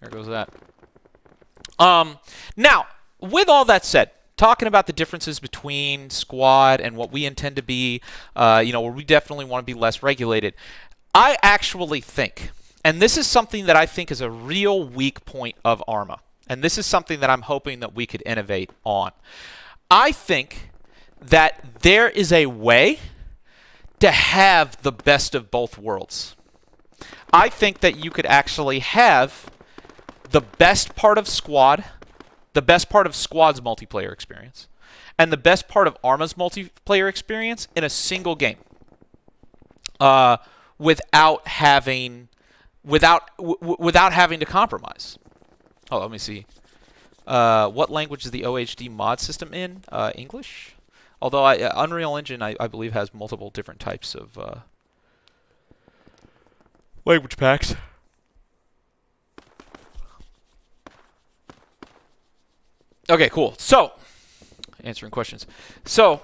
There goes that. Now, with all that said, talking about the differences between Squad and what we intend to be, you know, where we definitely want to be less regulated, I actually think, and this is something that I think is a real weak point of Arma, and this is something that I'm hoping that we could innovate on. I think that there is a way to have the best of both worlds. I think that you could actually have the best part of Squad, the best part of Squad's multiplayer experience, and the best part of Arma's multiplayer experience in a single game, without having to compromise. Oh, let me see. What language is the OHD mod system in? English. Although Unreal Engine, I believe, has multiple different types of language packs. Okay, cool. So, answering questions. So,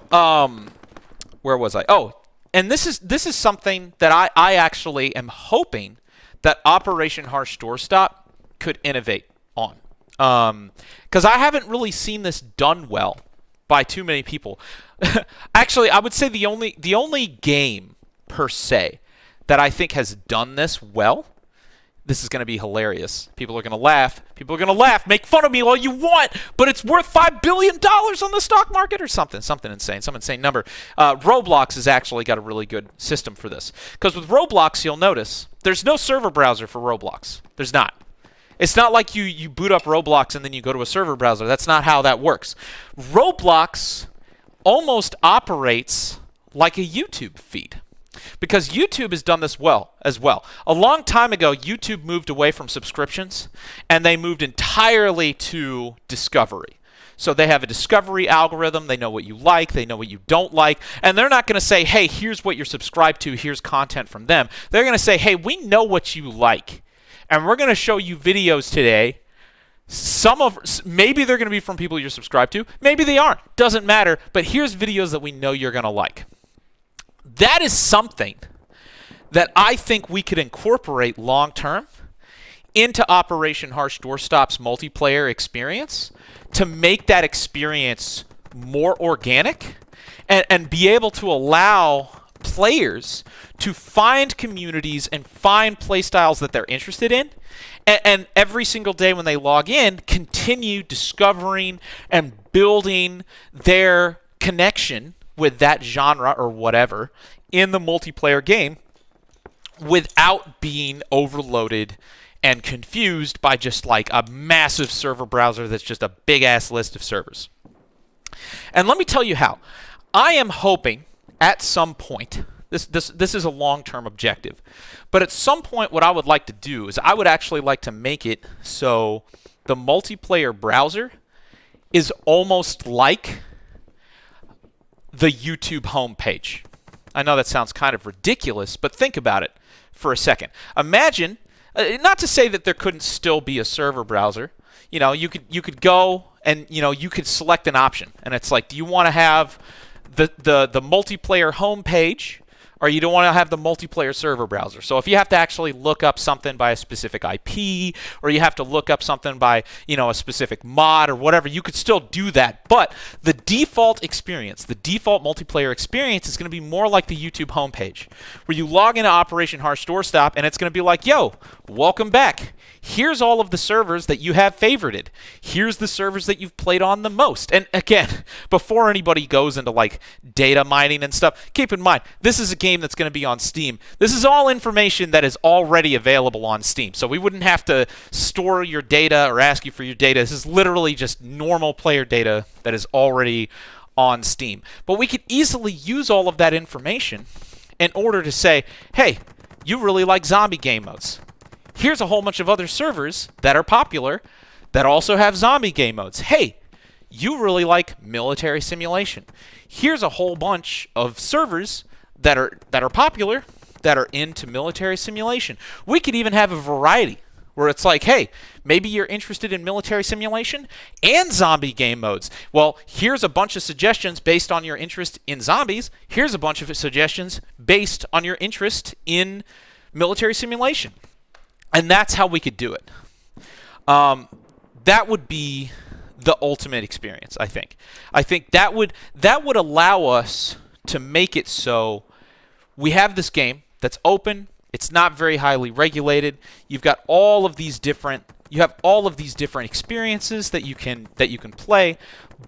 where was I? Oh, and this is something that I actually am hoping that Operation Harsh Doorstop could innovate on. Because I haven't really seen this done well by too many people. Actually, I would say the only game per se that I think has done this well. This is going to be hilarious. People are going to laugh. People are going to laugh. Make fun of me all you want, but it's worth $5 billion on the stock market or something. Something insane. Some insane number. Roblox has actually got a really good system for this. Because with Roblox, you'll notice there's no server browser for Roblox. There's not. It's not like you boot up Roblox and then you go to a server browser. That's not how that works. Roblox almost operates like a YouTube feed. Because YouTube has done this well as well. A long time ago, YouTube moved away from subscriptions, and they moved entirely to discovery. So they have a discovery algorithm. They know what you like. They know what you don't like. And they're not going to say, hey, here's what you're subscribed to. Here's content from them. They're going to say, hey, we know what you like, and we're going to show you videos today. Maybe they're going to be from people you're subscribed to. Maybe they aren't. Doesn't matter. But here's videos that we know you're going to like. That is something that I think we could incorporate long-term into Operation Harsh Doorstop's multiplayer experience to make that experience more organic and be able to allow players to find communities and find play styles that they're interested in, and every single day when they log in, continue discovering and building their connection with that genre or whatever in the multiplayer game without being overloaded and confused by just like a massive server browser that's just a big ass list of servers. And let me tell you how. I am hoping at some point, this is a long-term objective, but at some point what I would like to do is I would actually like to make it so the multiplayer browser is almost like the YouTube homepage. I know that sounds kind of ridiculous, but think about it for a second. Imagine, not to say that there couldn't still be a server browser. You know, you could go and you could select an option, and it's like, do you want to have the multiplayer homepage, or you don't want to have the multiplayer server browser? So if you have to actually look up something by a specific IP, or you have to look up something by a specific mod or whatever, you could still do that. But the default experience, the default multiplayer experience, is going to be more like the YouTube homepage, where you log into Operation Harsh Doorstop, and it's going to be like, yo, welcome back. Here's all of the servers that you have favorited. Here's the servers that you've played on the most. And again, before anybody goes into like data mining and stuff, keep in mind, this is a game that's going to be on Steam. This is all information that is already available on Steam. So we wouldn't have to store your data or ask you for your data. This is literally just normal player data that is already on Steam. But we could easily use all of that information in order to say, hey, you really like zombie game modes. Here's a whole bunch of other servers that are popular that also have zombie game modes. Hey, you really like military simulation. Here's a whole bunch of servers that are popular that are into military simulation. We could even have a variety where it's like, hey, maybe you're interested in military simulation and zombie game modes. Well, here's a bunch of suggestions based on your interest in zombies. Here's a bunch of suggestions based on your interest in military simulation. And that's how we could do it. That would be the ultimate experience, I think. I think that would allow us to make it so we have this game that's open. It's not very highly regulated. You've got all of these different experiences that you can play.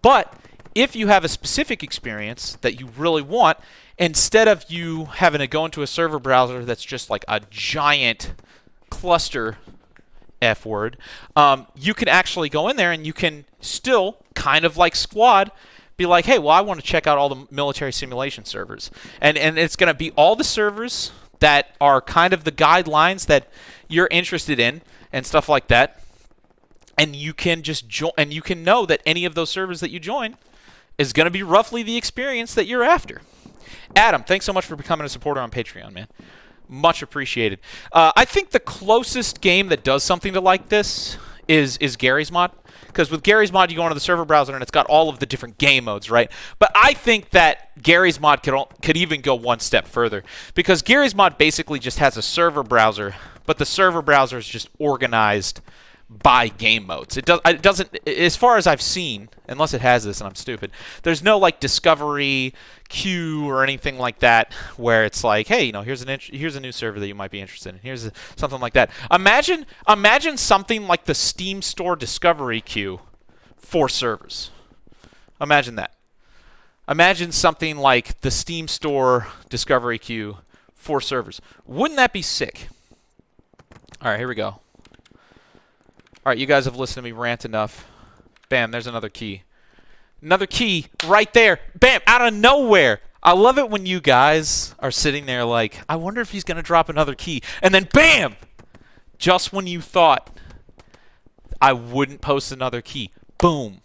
But if you have a specific experience that you really want, instead of you having to go into a server browser that's just like a giant cluster F word, you can actually go in there and you can still, kind of like Squad, be like, hey, well, I want to check out all the military simulation servers. And it's going to be all the servers that are kind of the guidelines that you're interested in and stuff like that. And you can just join, and you can know that any of those servers that you join is going to be roughly the experience that you're after. Adam, thanks so much for becoming a supporter on Patreon, man. Much appreciated. I think the closest game that does something to like this is Gary's Mod. Because with Gary's Mod, you go into the server browser and it's got all of the different game modes, right? But I think that Gary's Mod could even go one step further. Because Gary's Mod basically just has a server browser, but the server browser is just organized by game modes. It doesn't, as far as I've seen, unless it has this and I'm stupid, there's no like discovery queue or anything like that where it's like, hey, here's a new server that you might be interested in. Here's something like that. Imagine something like the Steam Store discovery queue for servers. Imagine that. Imagine something like the Steam Store discovery queue for servers. Wouldn't that be sick? All right, here we go. All right, you guys have listened to me rant enough. Bam, there's another key. Another key right there. Bam, out of nowhere. I love it when you guys are sitting there like, I wonder if he's going to drop another key. And then bam! Just when you thought I wouldn't post another key. Boom.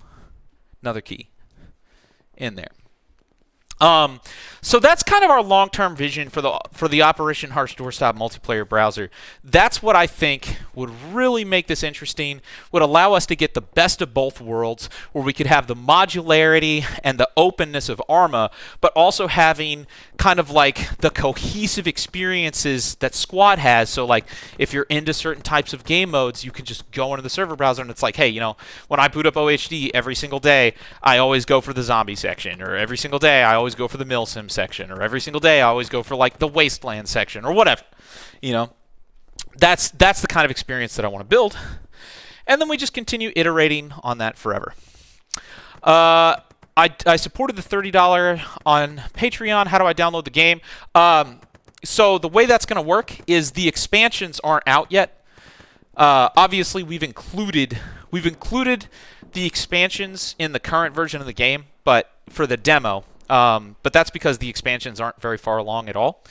Another key in there. So that's kind of our long-term vision for the Operation Harsh Doorstop multiplayer browser. That's what I think would really make this interesting, would allow us to get the best of both worlds, where we could have the modularity and the openness of Arma, but also having kind of like the cohesive experiences that Squad has. So like if you're into certain types of game modes, you can just go into the server browser and it's like, hey, when I boot up OHD every single day, I always go for the zombie section, or every single day I always always go for the Milsim section, or every single day I always go for like the Wasteland section, or whatever. You know, that's the kind of experience that I want to build. And then we just continue iterating on that forever. I supported the $30 on Patreon. How do I download the game? So the way that's going to work is the expansions aren't out yet. Obviously, we've included the expansions in the current version of the game, but for the demo. But that's because the expansions aren't very far along at all,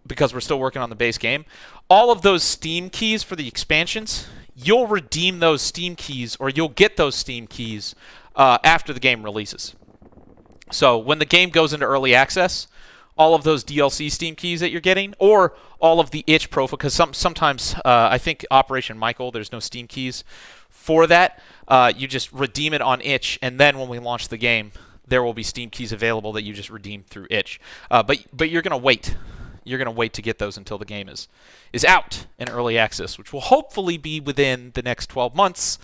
because we're still working on the base game. All of those Steam keys for the expansions, you'll redeem those Steam keys, or you'll get those Steam keys after the game releases. So when the game goes into early access, all of those DLC Steam keys that you're getting, or all of the itch profile, because sometimes I think Operation Michael, there's no Steam keys for that. You just redeem it on itch, and then when we launch the game, there will be Steam keys available that you just redeem through itch. But you're gonna wait. You're gonna wait to get those until the game is out in early access, which will hopefully be within the next 12 months.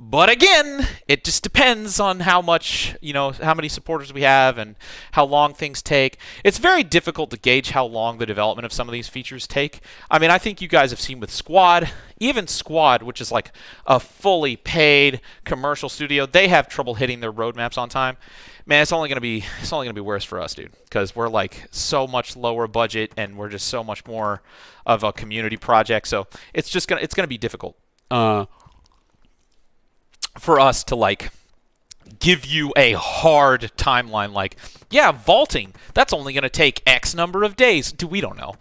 But again, it just depends on how much, how many supporters we have and how long things take. It's very difficult to gauge how long the development of some of these features take. I mean, I think you guys have seen with Squad, even Squad, which is like a fully paid commercial studio, they have trouble hitting their roadmaps on time. Man, it's only gonna be worse for us, dude, because we're like so much lower budget and we're just so much more of a community project. So it's gonna be difficult for us to like give you a hard timeline. Like, yeah, vaulting, that's only gonna take X number of days. Dude, we don't know.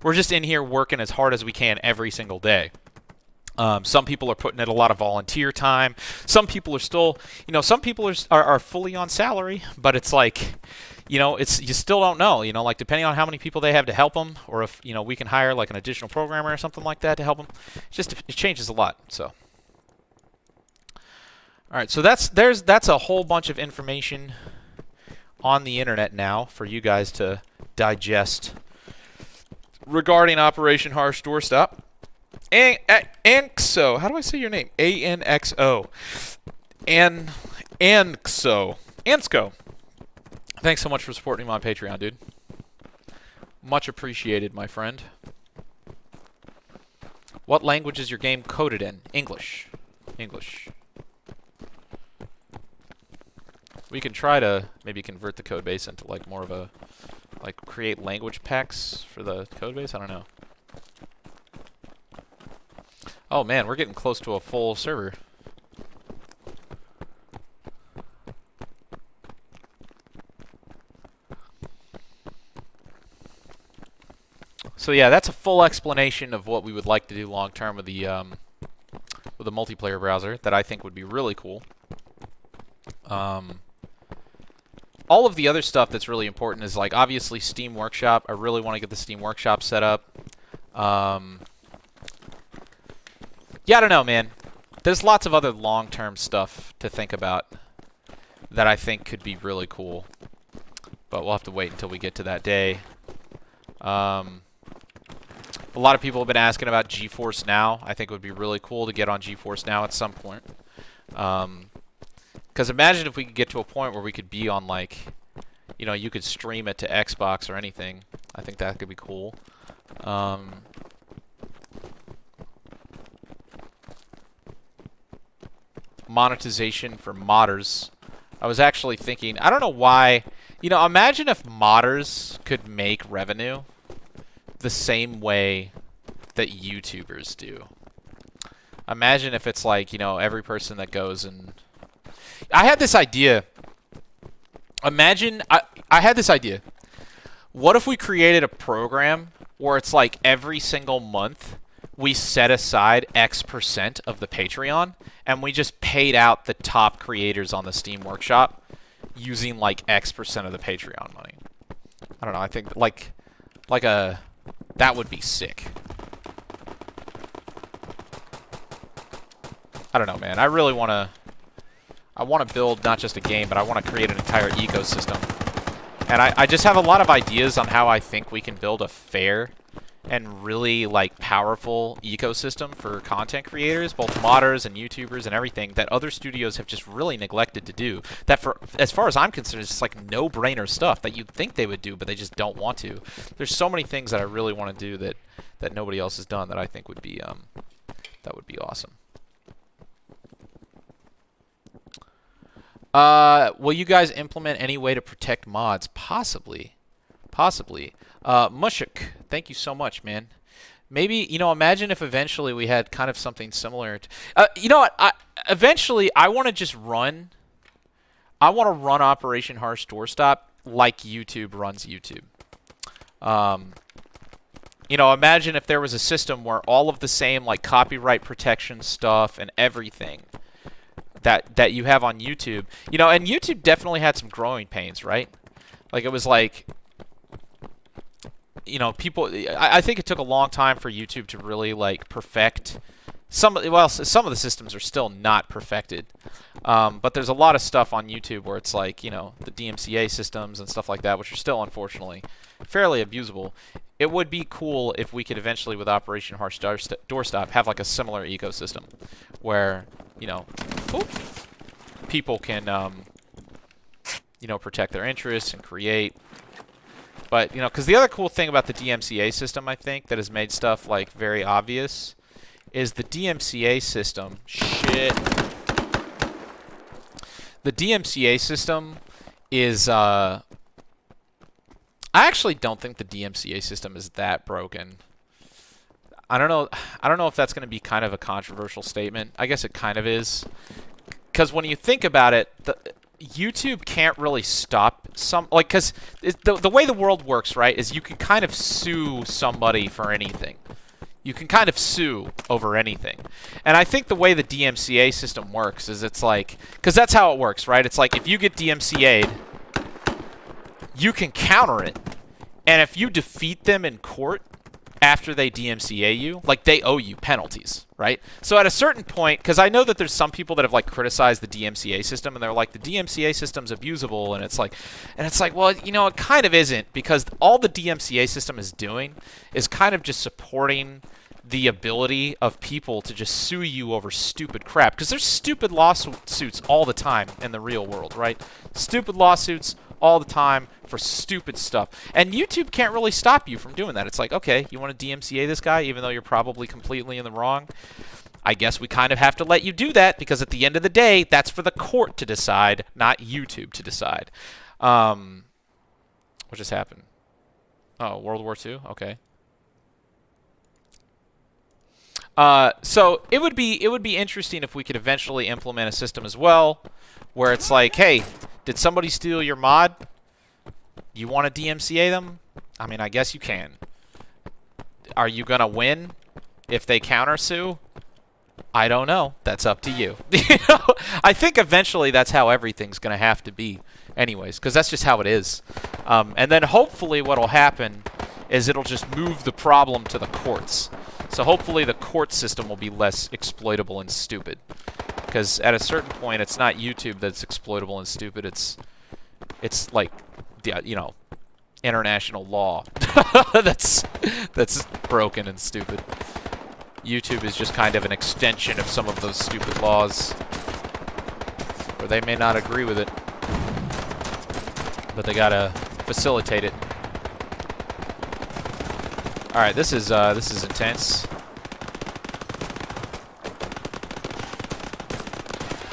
We're just in here working as hard as we can every single day. Some people are putting in a lot of volunteer time. Some people are still, some people are fully on salary, but it's like, you still don't know, like depending on how many people they have to help them, or if, we can hire like an additional programmer or something like that to help them. It changes a lot, so. All right, so that's a whole bunch of information on the internet now for you guys to digest regarding Operation Harsh Doorstop. Anxo, how do I say your name? A-N-X-O. Ansco. Thanks so much for supporting me on Patreon, dude. Much appreciated, my friend. What language is your game coded in? English. English. We can try to maybe convert the code base into like more of a, like create language packs for the code base. I don't know. Oh man, we're getting close to a full server. So yeah, that's a full explanation of what we would like to do long term with the multiplayer browser that I think would be really cool. All of the other stuff that's really important is like obviously Steam Workshop. I really want to get the Steam Workshop set up. Yeah, I don't know, man. There's lots of other long-term stuff to think about that I think could be really cool. But we'll have to wait until we get to that day. A lot of people have been asking about GeForce Now. I think it would be really cool to get on GeForce Now at some point. Because imagine if we could get to a point where we could be on, like, you could stream it to Xbox or anything. I think that could be cool. Monetization for modders. I was actually thinking, I don't know why, imagine if modders could make revenue the same way that YouTubers do. Imagine if it's like, every person that goes and... I had this idea. Imagine, I had this idea. What if we created a program where it's like every single month we set aside X% of the Patreon and we just paid out the top creators on the Steam Workshop using like X% of the Patreon money. I don't know, I think that would be sick. I don't know, man. I really want to build not just a game, but I want to create an entire ecosystem. And I just have a lot of ideas on how I think we can build a fair and really like powerful ecosystem for content creators, both modders and YouTubers and everything, that other studios have just really neglected to do. That, for as far as I'm concerned, is just like no-brainer stuff that you'd think they would do, but they just don't want to. There's so many things that I really want to do that nobody else has done that I think would be awesome. Will you guys implement any way to protect mods? Possibly. Mushuk, thank you so much, man. Maybe, imagine if eventually we had kind of something similar to... you know what? Eventually, I want to just run... I want to run Operation Harsh Doorstop like YouTube runs YouTube. Imagine if there was a system where all of the same, like, copyright protection stuff and everything that you have on YouTube... and YouTube definitely had some growing pains, right? Like, it was like... people. I think it took a long time for YouTube to really like perfect some of the systems are still not perfected, but there's a lot of stuff on YouTube where it's like the DMCA systems and stuff like that, which are still unfortunately fairly abusable. It would be cool if we could eventually, with Operation Harsh Doorstop, have like a similar ecosystem where people can protect their interests and create. But, because the other cool thing about the DMCA system, I think, that has made stuff, like, very obvious, is the DMCA system... Shit. The DMCA system is, I actually don't think the DMCA system is that broken. I don't know if that's going to be kind of a controversial statement. I guess it kind of is. Because when you think about it, YouTube can't really stop because the way the world works, right, is you can kind of sue somebody for anything. You can kind of sue over anything. And I think the way the DMCA system works is it's like, because that's how it works, right? It's like if you get DMCA'd, you can counter it. And if you defeat them in court after they DMCA you, like they owe you penalties, right? So at a certain point, because I know that there's some people that have like criticized the DMCA system, and they're like, the DMCA system's abusable, and it's like, well, it kind of isn't, because all the DMCA system is doing is kind of just supporting the ability of people to just sue you over stupid crap, because there's stupid lawsuits all the time in the real world, right? Stupid lawsuits all the time for stupid stuff. And YouTube can't really stop you from doing that. It's like, okay, you want to DMCA this guy even though you're probably completely in the wrong? I guess we kind of have to let you do that, because at the end of the day, that's for the court to decide, not YouTube to decide. What just happened? Oh, World War II? Okay. So it would be interesting if we could eventually implement a system as well where it's like, hey, did somebody steal your mod? You want to DMCA them? I mean, I guess you can. Are you going to win if they countersue? I don't know. That's up to you. I think eventually that's how everything's going to have to be anyways, because that's just how it is. And then hopefully what'll happen is it'll just move the problem to the courts. So hopefully the court system will be less exploitable and stupid. Because at a certain point, it's not YouTube that's exploitable and stupid. It's like, international law that's broken and stupid. YouTube is just kind of an extension of some of those stupid laws, or they may not agree with it, but they gotta facilitate it. All right, this is intense.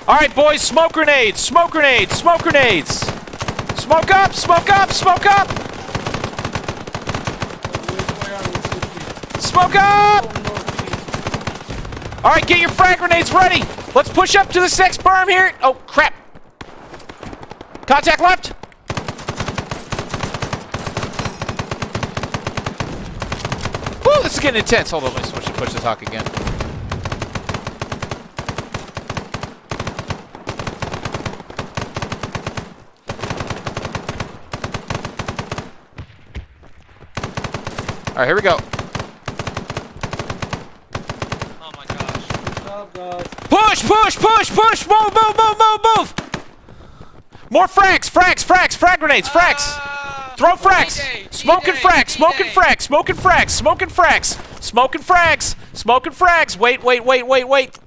All right, boys, smoke grenades, smoke grenades, smoke grenades. Smoke up, smoke up, smoke up. Smoke up. All right, get your frag grenades ready. Let's push up to this next berm here. Oh, crap. Contact left. Woo, this is getting intense. Hold on, let me switch to push the talk again. All right, here we go. Oh my gosh. Good job, guys. Push, push, push, push. Move, move, move, move, move. More frags, frags, frags, frag grenades, frags. Throw frags. Smoking frags, smoking frags, smoking frags, smoking frags, smoking frags, smoking frags. Wait, wait, wait, wait, wait.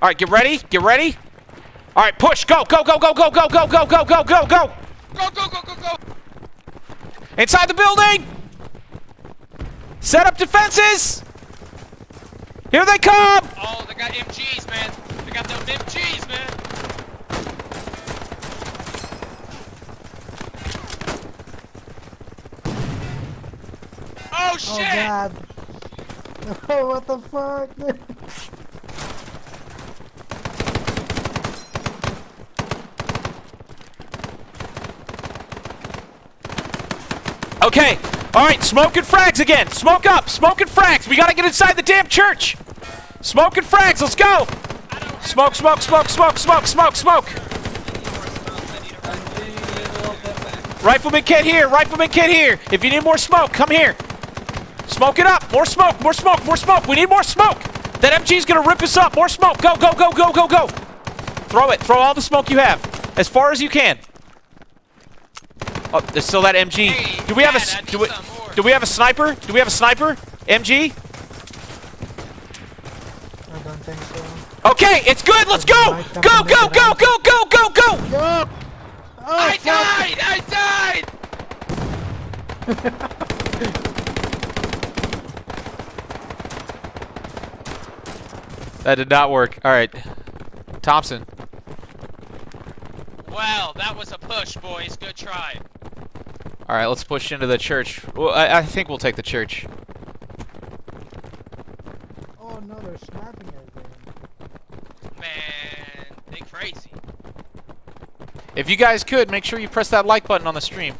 All right, get ready, get ready. All right, push, go, go, go, go, go, go, go, go, go, go, go, go. Go, go, go, go, go! Inside the building. Set up defenses. Here they come. Oh, they got MGs, man. They got them MGs, man. Oh, shit! Oh god. Oh, what the fuck? Okay. All right, smoking frags again. Smoke up, smoking frags. We gotta get inside the damn church. Smoking frags, let's go. Smoke, smoke, smoke, smoke, smoke, smoke, smoke. Rifleman kit here, rifleman kit here. If you need more smoke, come here. Smoke it up. More smoke, more smoke, more smoke. We need more smoke. That MG's gonna rip us up. More smoke. Go, go, go, go, go, go. Throw it. Throw all the smoke you have. As far as you can. Oh, there's still that MG. Hey, Do we have Dad, a I need some more. do we have a sniper? Do we have a sniper? MG? I don't think so. Okay, it's good. Let's go. Go, go, go, go, go, go, go. Go! Oh, I fuck. died! I died! That did not work. All right. Thompson. Well, that was a push, boys. Good try. All right, let's push into the church. Well, I think we'll take the church. Oh no, they're snapping everything. Man, they crazy. If you guys could, make sure you press that like button on the stream.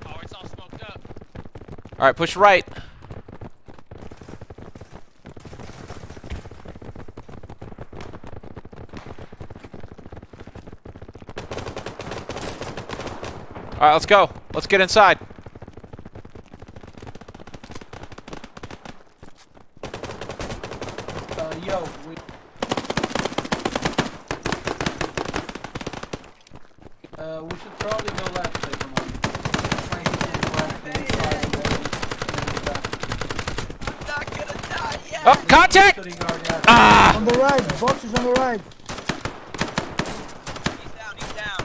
Oh, it's all smoked up. All right, push right. All right, let's go. Let's get inside. Yo, we should probably go left, everyone. I'm not gonna die yet. Oh, contact! Ah! On the right, boxes on the right. He's down, he's down.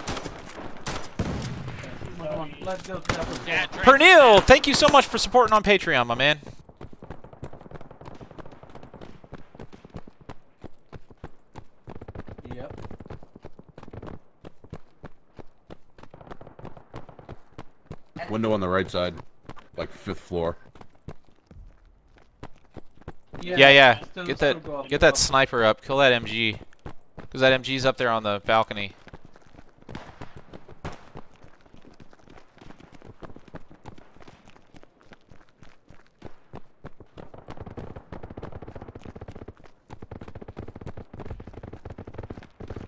Come on, let's go to the upper floor. Yeah, Drake. Pernil, thank you so much for supporting on Patreon, my man. Yep. Window on the right side, like 5th floor. Yeah. Still Get go up, that go up. sniper up. Kill that MG. Cause that MG's up there on the balcony.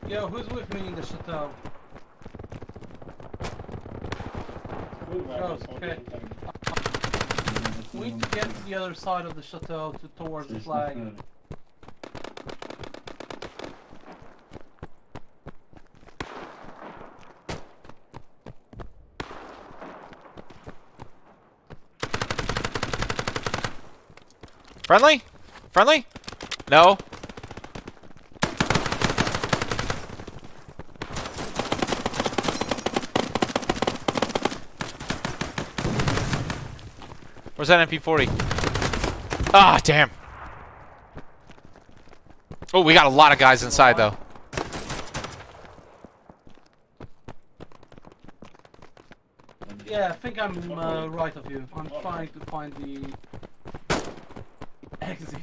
Yo, who's with me in the chateau? Ghost, okay. We need to get to the other side of the chateau towards the flag. Friendly? Friendly? No. Where's that MP40? Ah, damn. Oh, we got a lot of guys inside, though. Yeah, I think I'm right of you. I'm trying to find the exit.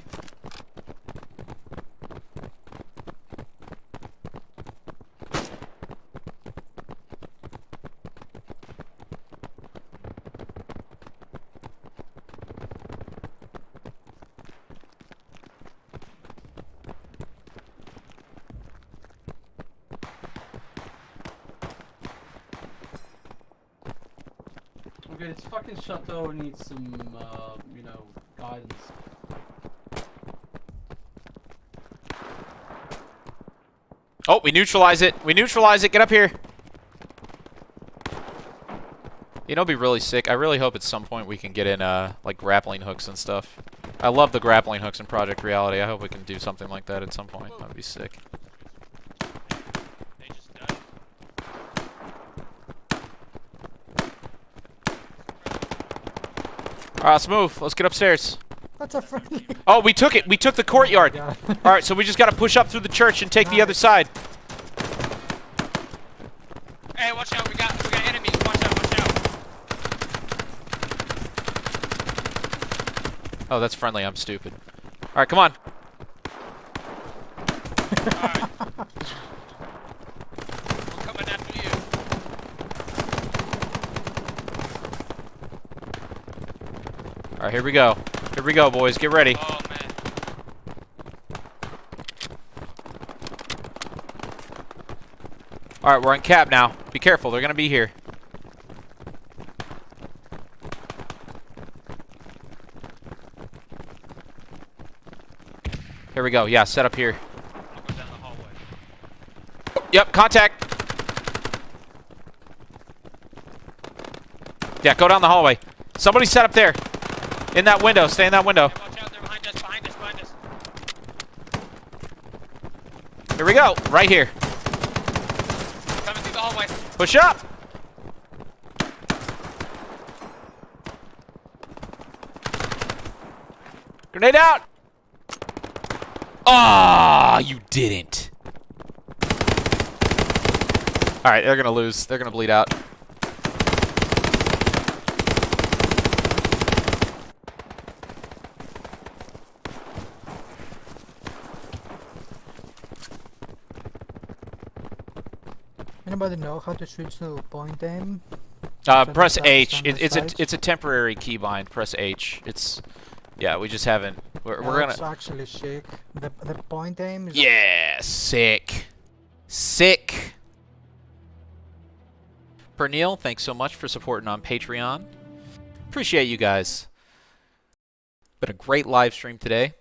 Okay, this fucking chateau needs some, you know, guidance. Oh, we neutralize it. We neutralize it. Get up here. You know, it'd be really sick. I really hope at some point we can get in, like, grappling hooks and stuff. I love the grappling hooks in Project Reality. I hope we can do something like that at some point. That would be sick. They just died. Alright, let's move. Let's get upstairs. That's a friendly. Oh, we took it. We took the courtyard. God. Alright, so we just gotta push up through the church and take the other side. Hey, watch out! We got enemies. Watch out! Watch out! Oh, that's friendly. I'm stupid. Alright, come on. Alright. We're coming after you. Alright, here we go. Here we go, boys. Get ready. Oh man. Alright, we're on cap now. Be careful. They're gonna be here. Here we go. Yeah, set up here. I'll go down the hallway. Yep, contact. Yeah, go down the hallway. Somebody set up there. In that window. Stay in that window. Hey, watch out! They're behind us! Behind us! Behind us! Here we go. Right here. Coming through the hallway. Push up. Grenade out. Ah, you didn't. All right, they're gonna lose. They're gonna bleed out. Anybody know how to switch to point aim? Press That's H. on the It's sides. a temporary keybind. Press H. It's yeah. We just haven't. We're gonna. That's actually sick. The point aim is. Yeah, sick. Sick. Pernil, thanks so much for supporting on Patreon. Appreciate you guys. Been a great live stream today.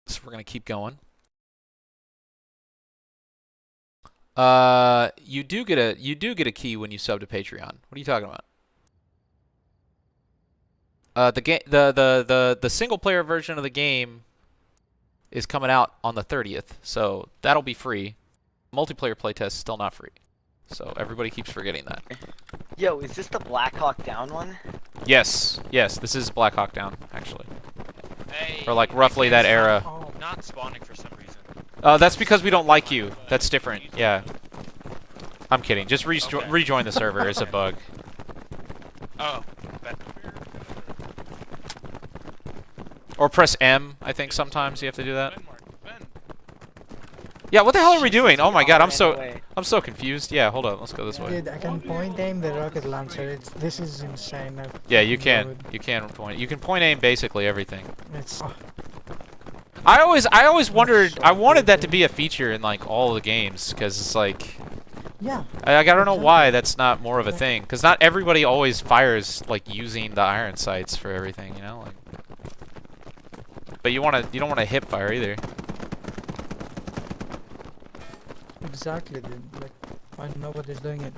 So we're gonna keep going. You do get a key when you sub to Patreon. What are you talking about? The single player version of the game is coming out on the 30th, so that'll be free. Multiplayer playtest is still not free, so everybody keeps forgetting that. Yo, is this the Black Hawk Down one? Yes, this is Black Hawk Down actually, Hey. or like roughly that era. Oh, Not spawning for some reason. That's because we don't like you. That's different. Yeah. I'm kidding. Just Okay. rejoin the server. It's a bug. Oh. But Or press M. I think sometimes you have to do that. Ben, Mark, Ben. Yeah. What the hell are we doing? Oh my All God. ran away. I'm so confused. Yeah. Hold on. Let's go this way. dude, I can point aim the rocket launcher. This is insane. Yeah. You can. You can point. You can point aim basically everything. It's. I always wondered. I wanted that to be a feature in like all the games because it's like. Yeah. I don't know why that's not more of a thing, because not everybody always fires like using the iron sights for everything, you know. Like, but you don't want to hip fire either. Exactly, dude. Like, why nobody's doing it?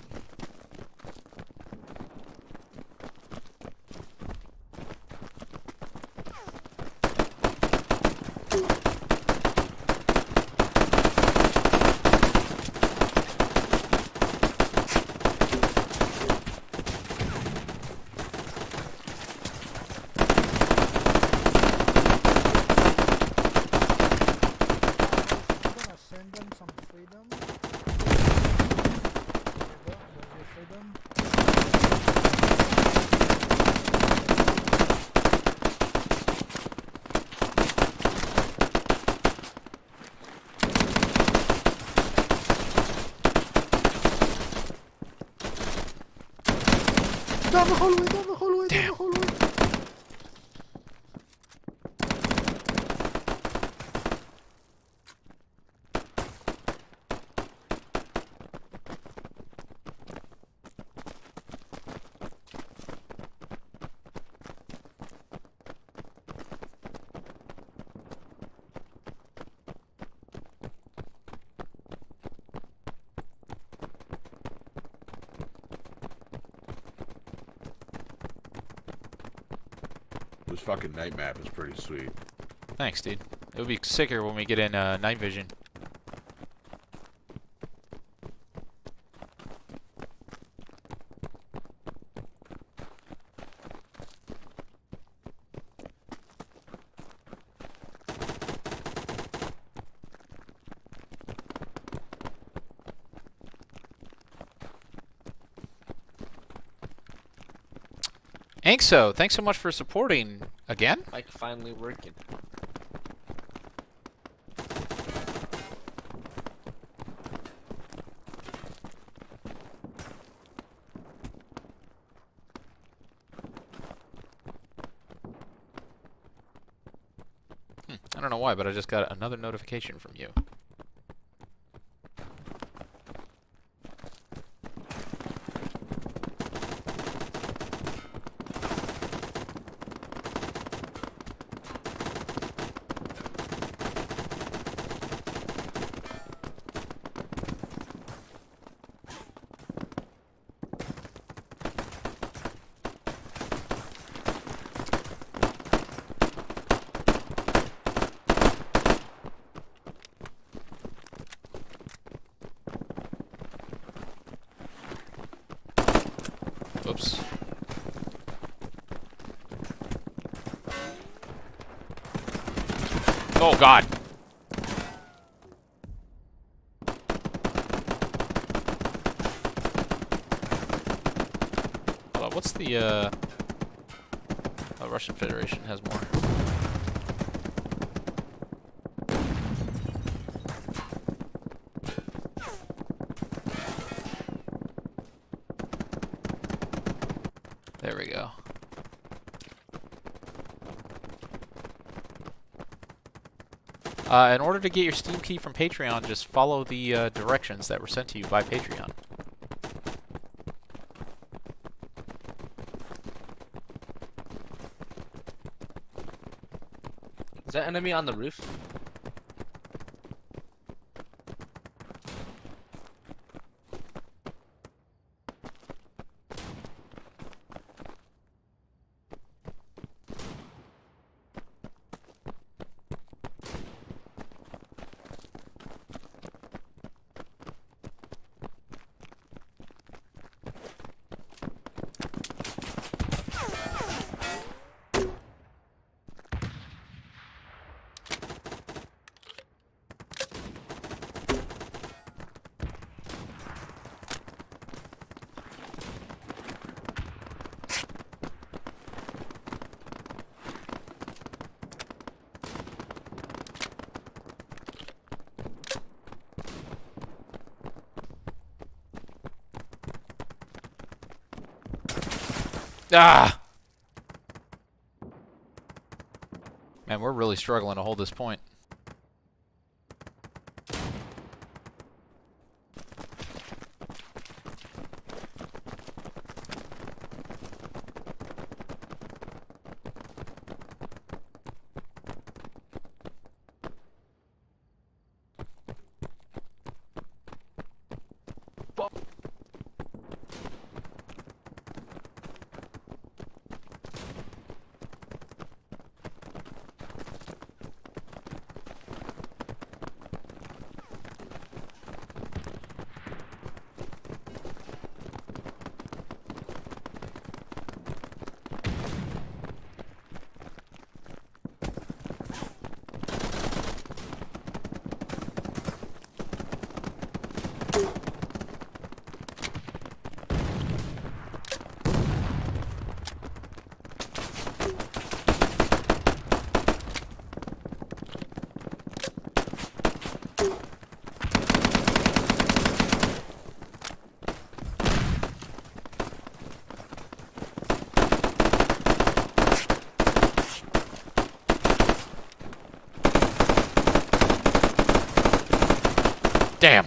I'm gonna send them some freedom. There you go, there's your freedom. Down the hallway, down the hallway, down the hallway. This fucking night map is pretty sweet. Thanks, dude. It would be sicker when we get in night vision. Ankso, thanks so much for supporting again. Like finally working. I don't know why, but I just got another notification from you. Oops. Oh God. Hold on, what's the oh, Russian Federation has more. There we go. In order to get your Steam key from Patreon, just follow the directions that were sent to you by Patreon. Is that enemy on the roof? Ah! Man, we're really struggling to hold this point. Damn.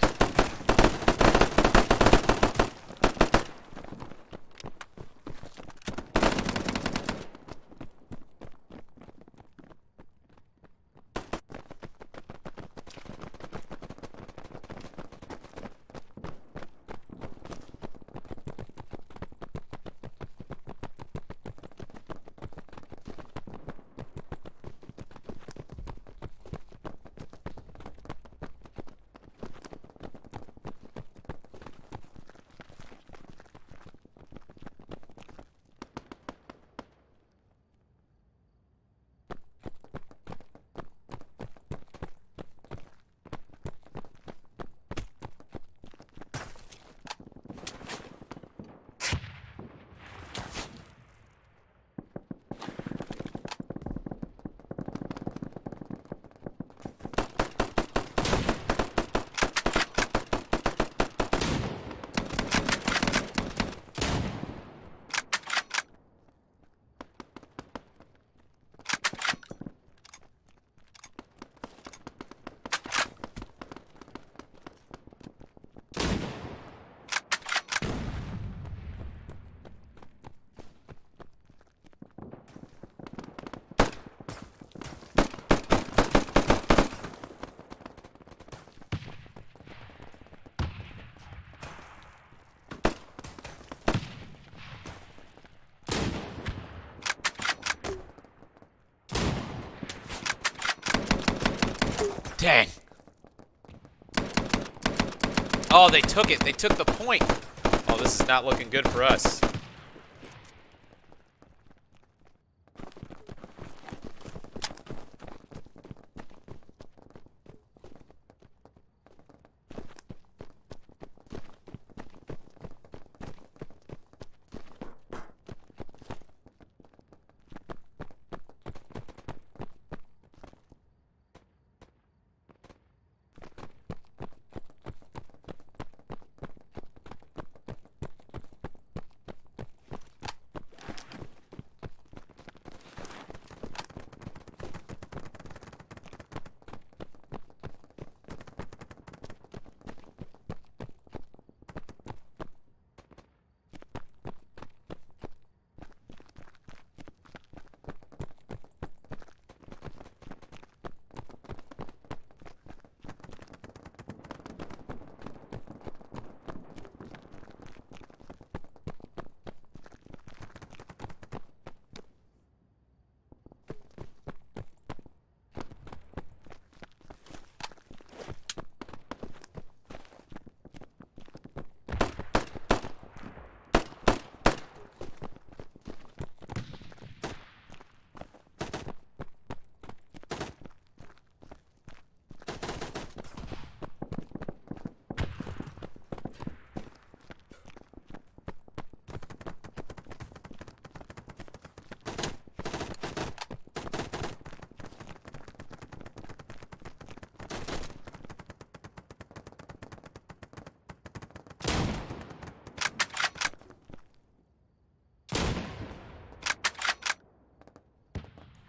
Oh, they took it. They took the point. Oh, this is not looking good for us.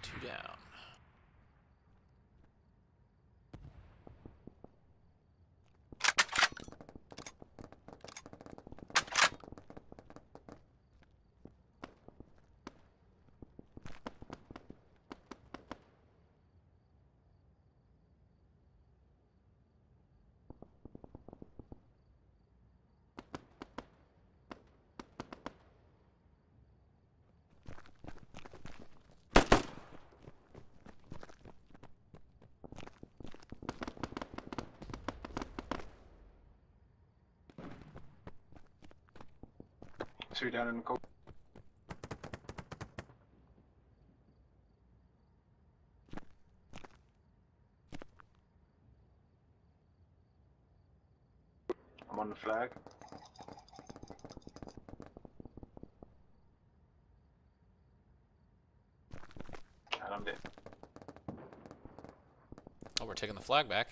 Two down. Two down in the cold. I'm on the flag. And I'm dead. Oh, we're taking the flag back.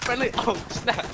Friendly. Oh snap!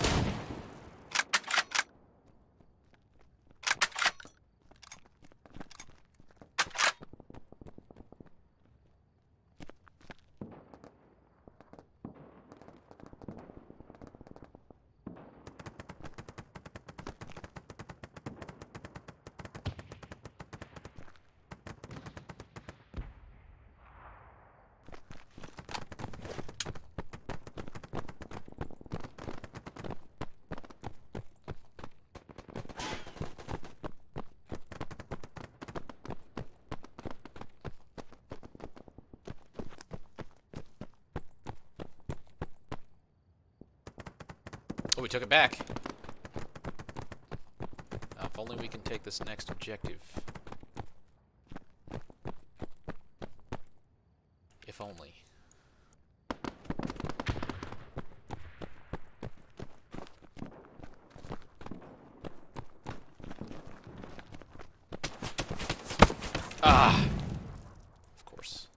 Oh, we took it back. If only we can take this next objective. If only. Ah! Of course.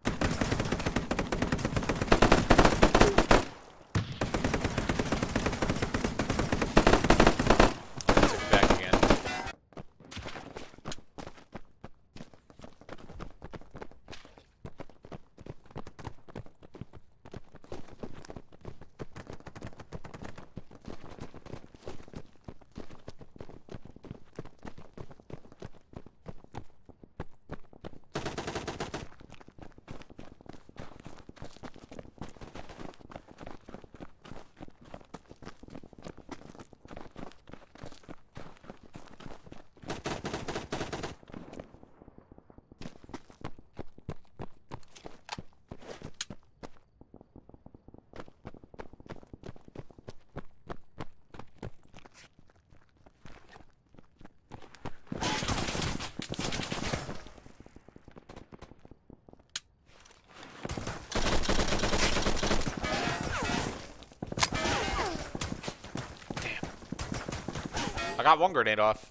I got one grenade off.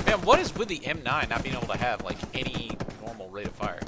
Man, what is with the M9 not being able to have, like, any normal rate of fire?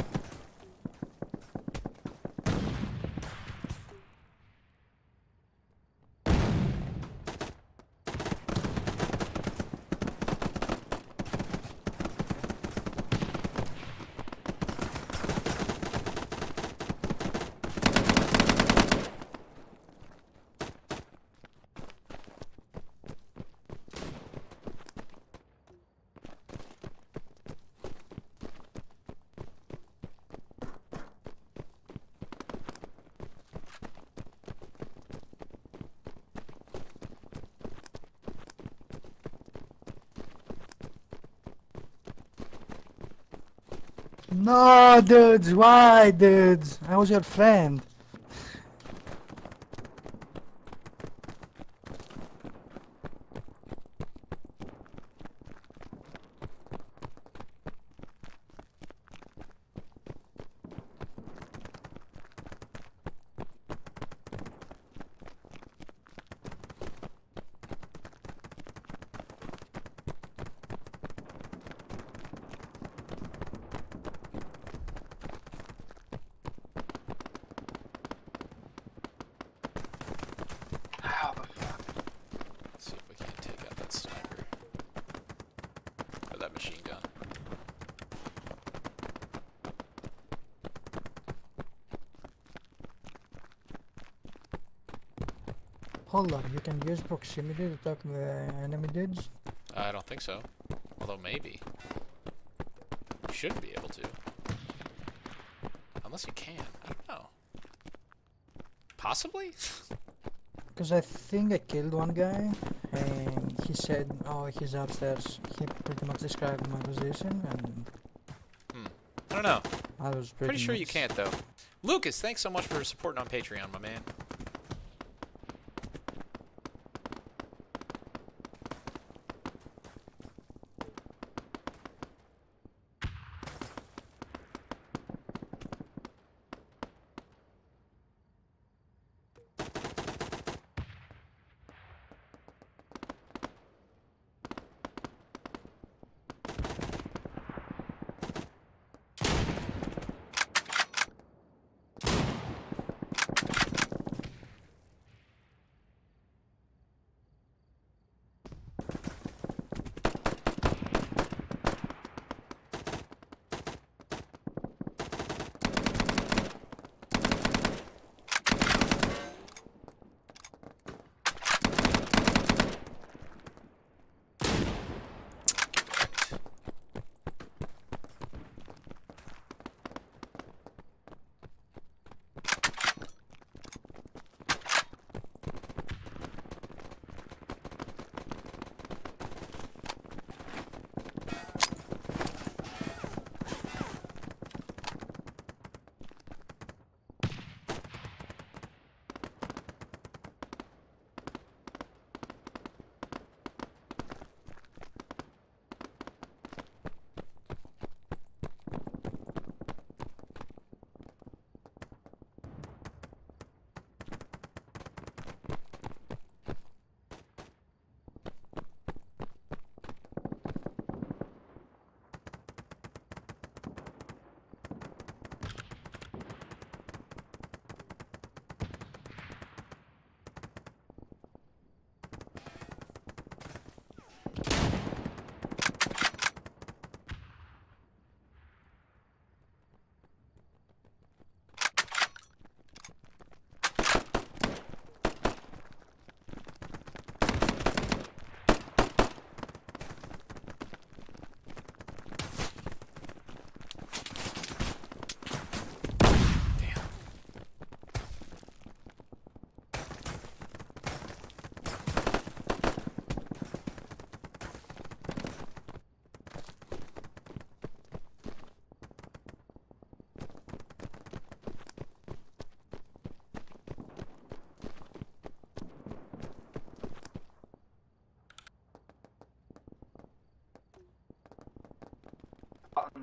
No, dudes, why, dudes? I was your friend. How the fuck? Let's see if we can take out that sniper. Or that machine gun. Hold on, you can use proximity to talk to the enemy dudes? I don't think so. Although maybe. You should be able to. Unless you can. I don't know. Possibly? Because I think I killed one guy, and he said, oh, he's upstairs. He pretty much described my position, and I don't know. I was Pretty sure you much- can't, though. Lucas, thanks so much for supporting on Patreon, my man.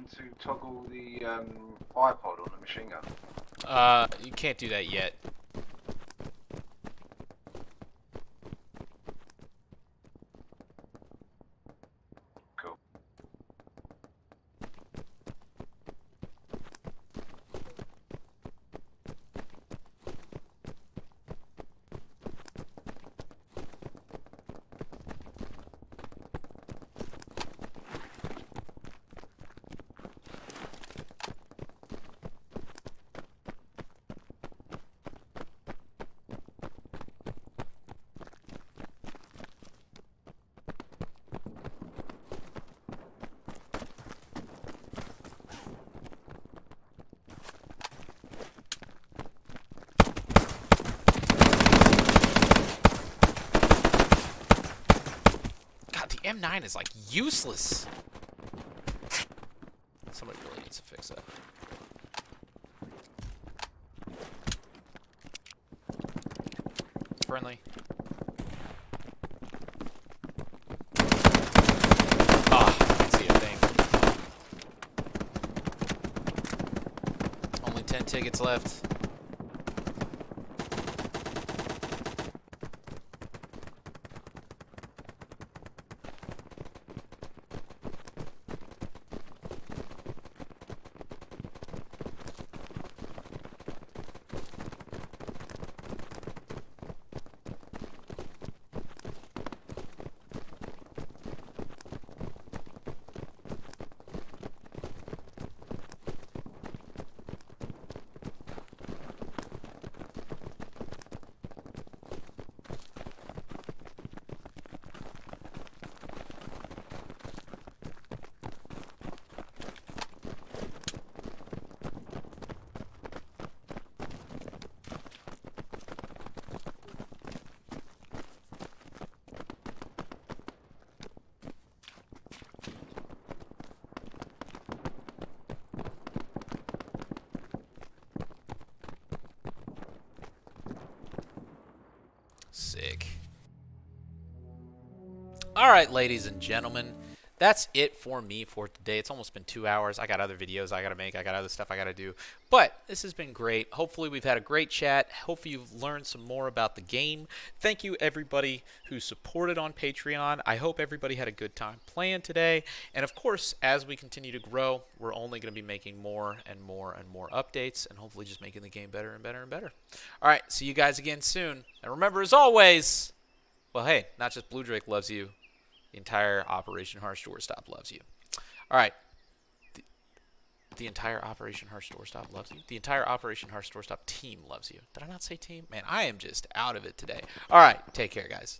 to toggle the bipod on the machine gun? You can't do that yet. Cool. God, the M9 is like useless. Somebody really needs to fix that. Friendly. Ah, I can't see a thing. Only 10 tickets left. Sick. All right, ladies and gentlemen, that's it for me for today. It's almost been 2 hours. I got other videos I got to make. I got other stuff I got to do. But this has been great. Hopefully, we've had a great chat. Hopefully, you've learned some more about the game. Thank you, everybody who supported on Patreon. I hope everybody had a good time playing today. And, of course, as we continue to grow, we're only going to be making more and more and more updates and hopefully just making the game better and better and better. All right, see you guys again soon. And remember, as always, well, hey, not just Blue Drake loves you. The entire Operation Harsh Doorstop loves you. All right. The entire Operation Harsh Doorstop loves you. The entire Operation Harsh Doorstop team loves you. Did I not say team? Man, I am just out of it today. All right. Take care, guys.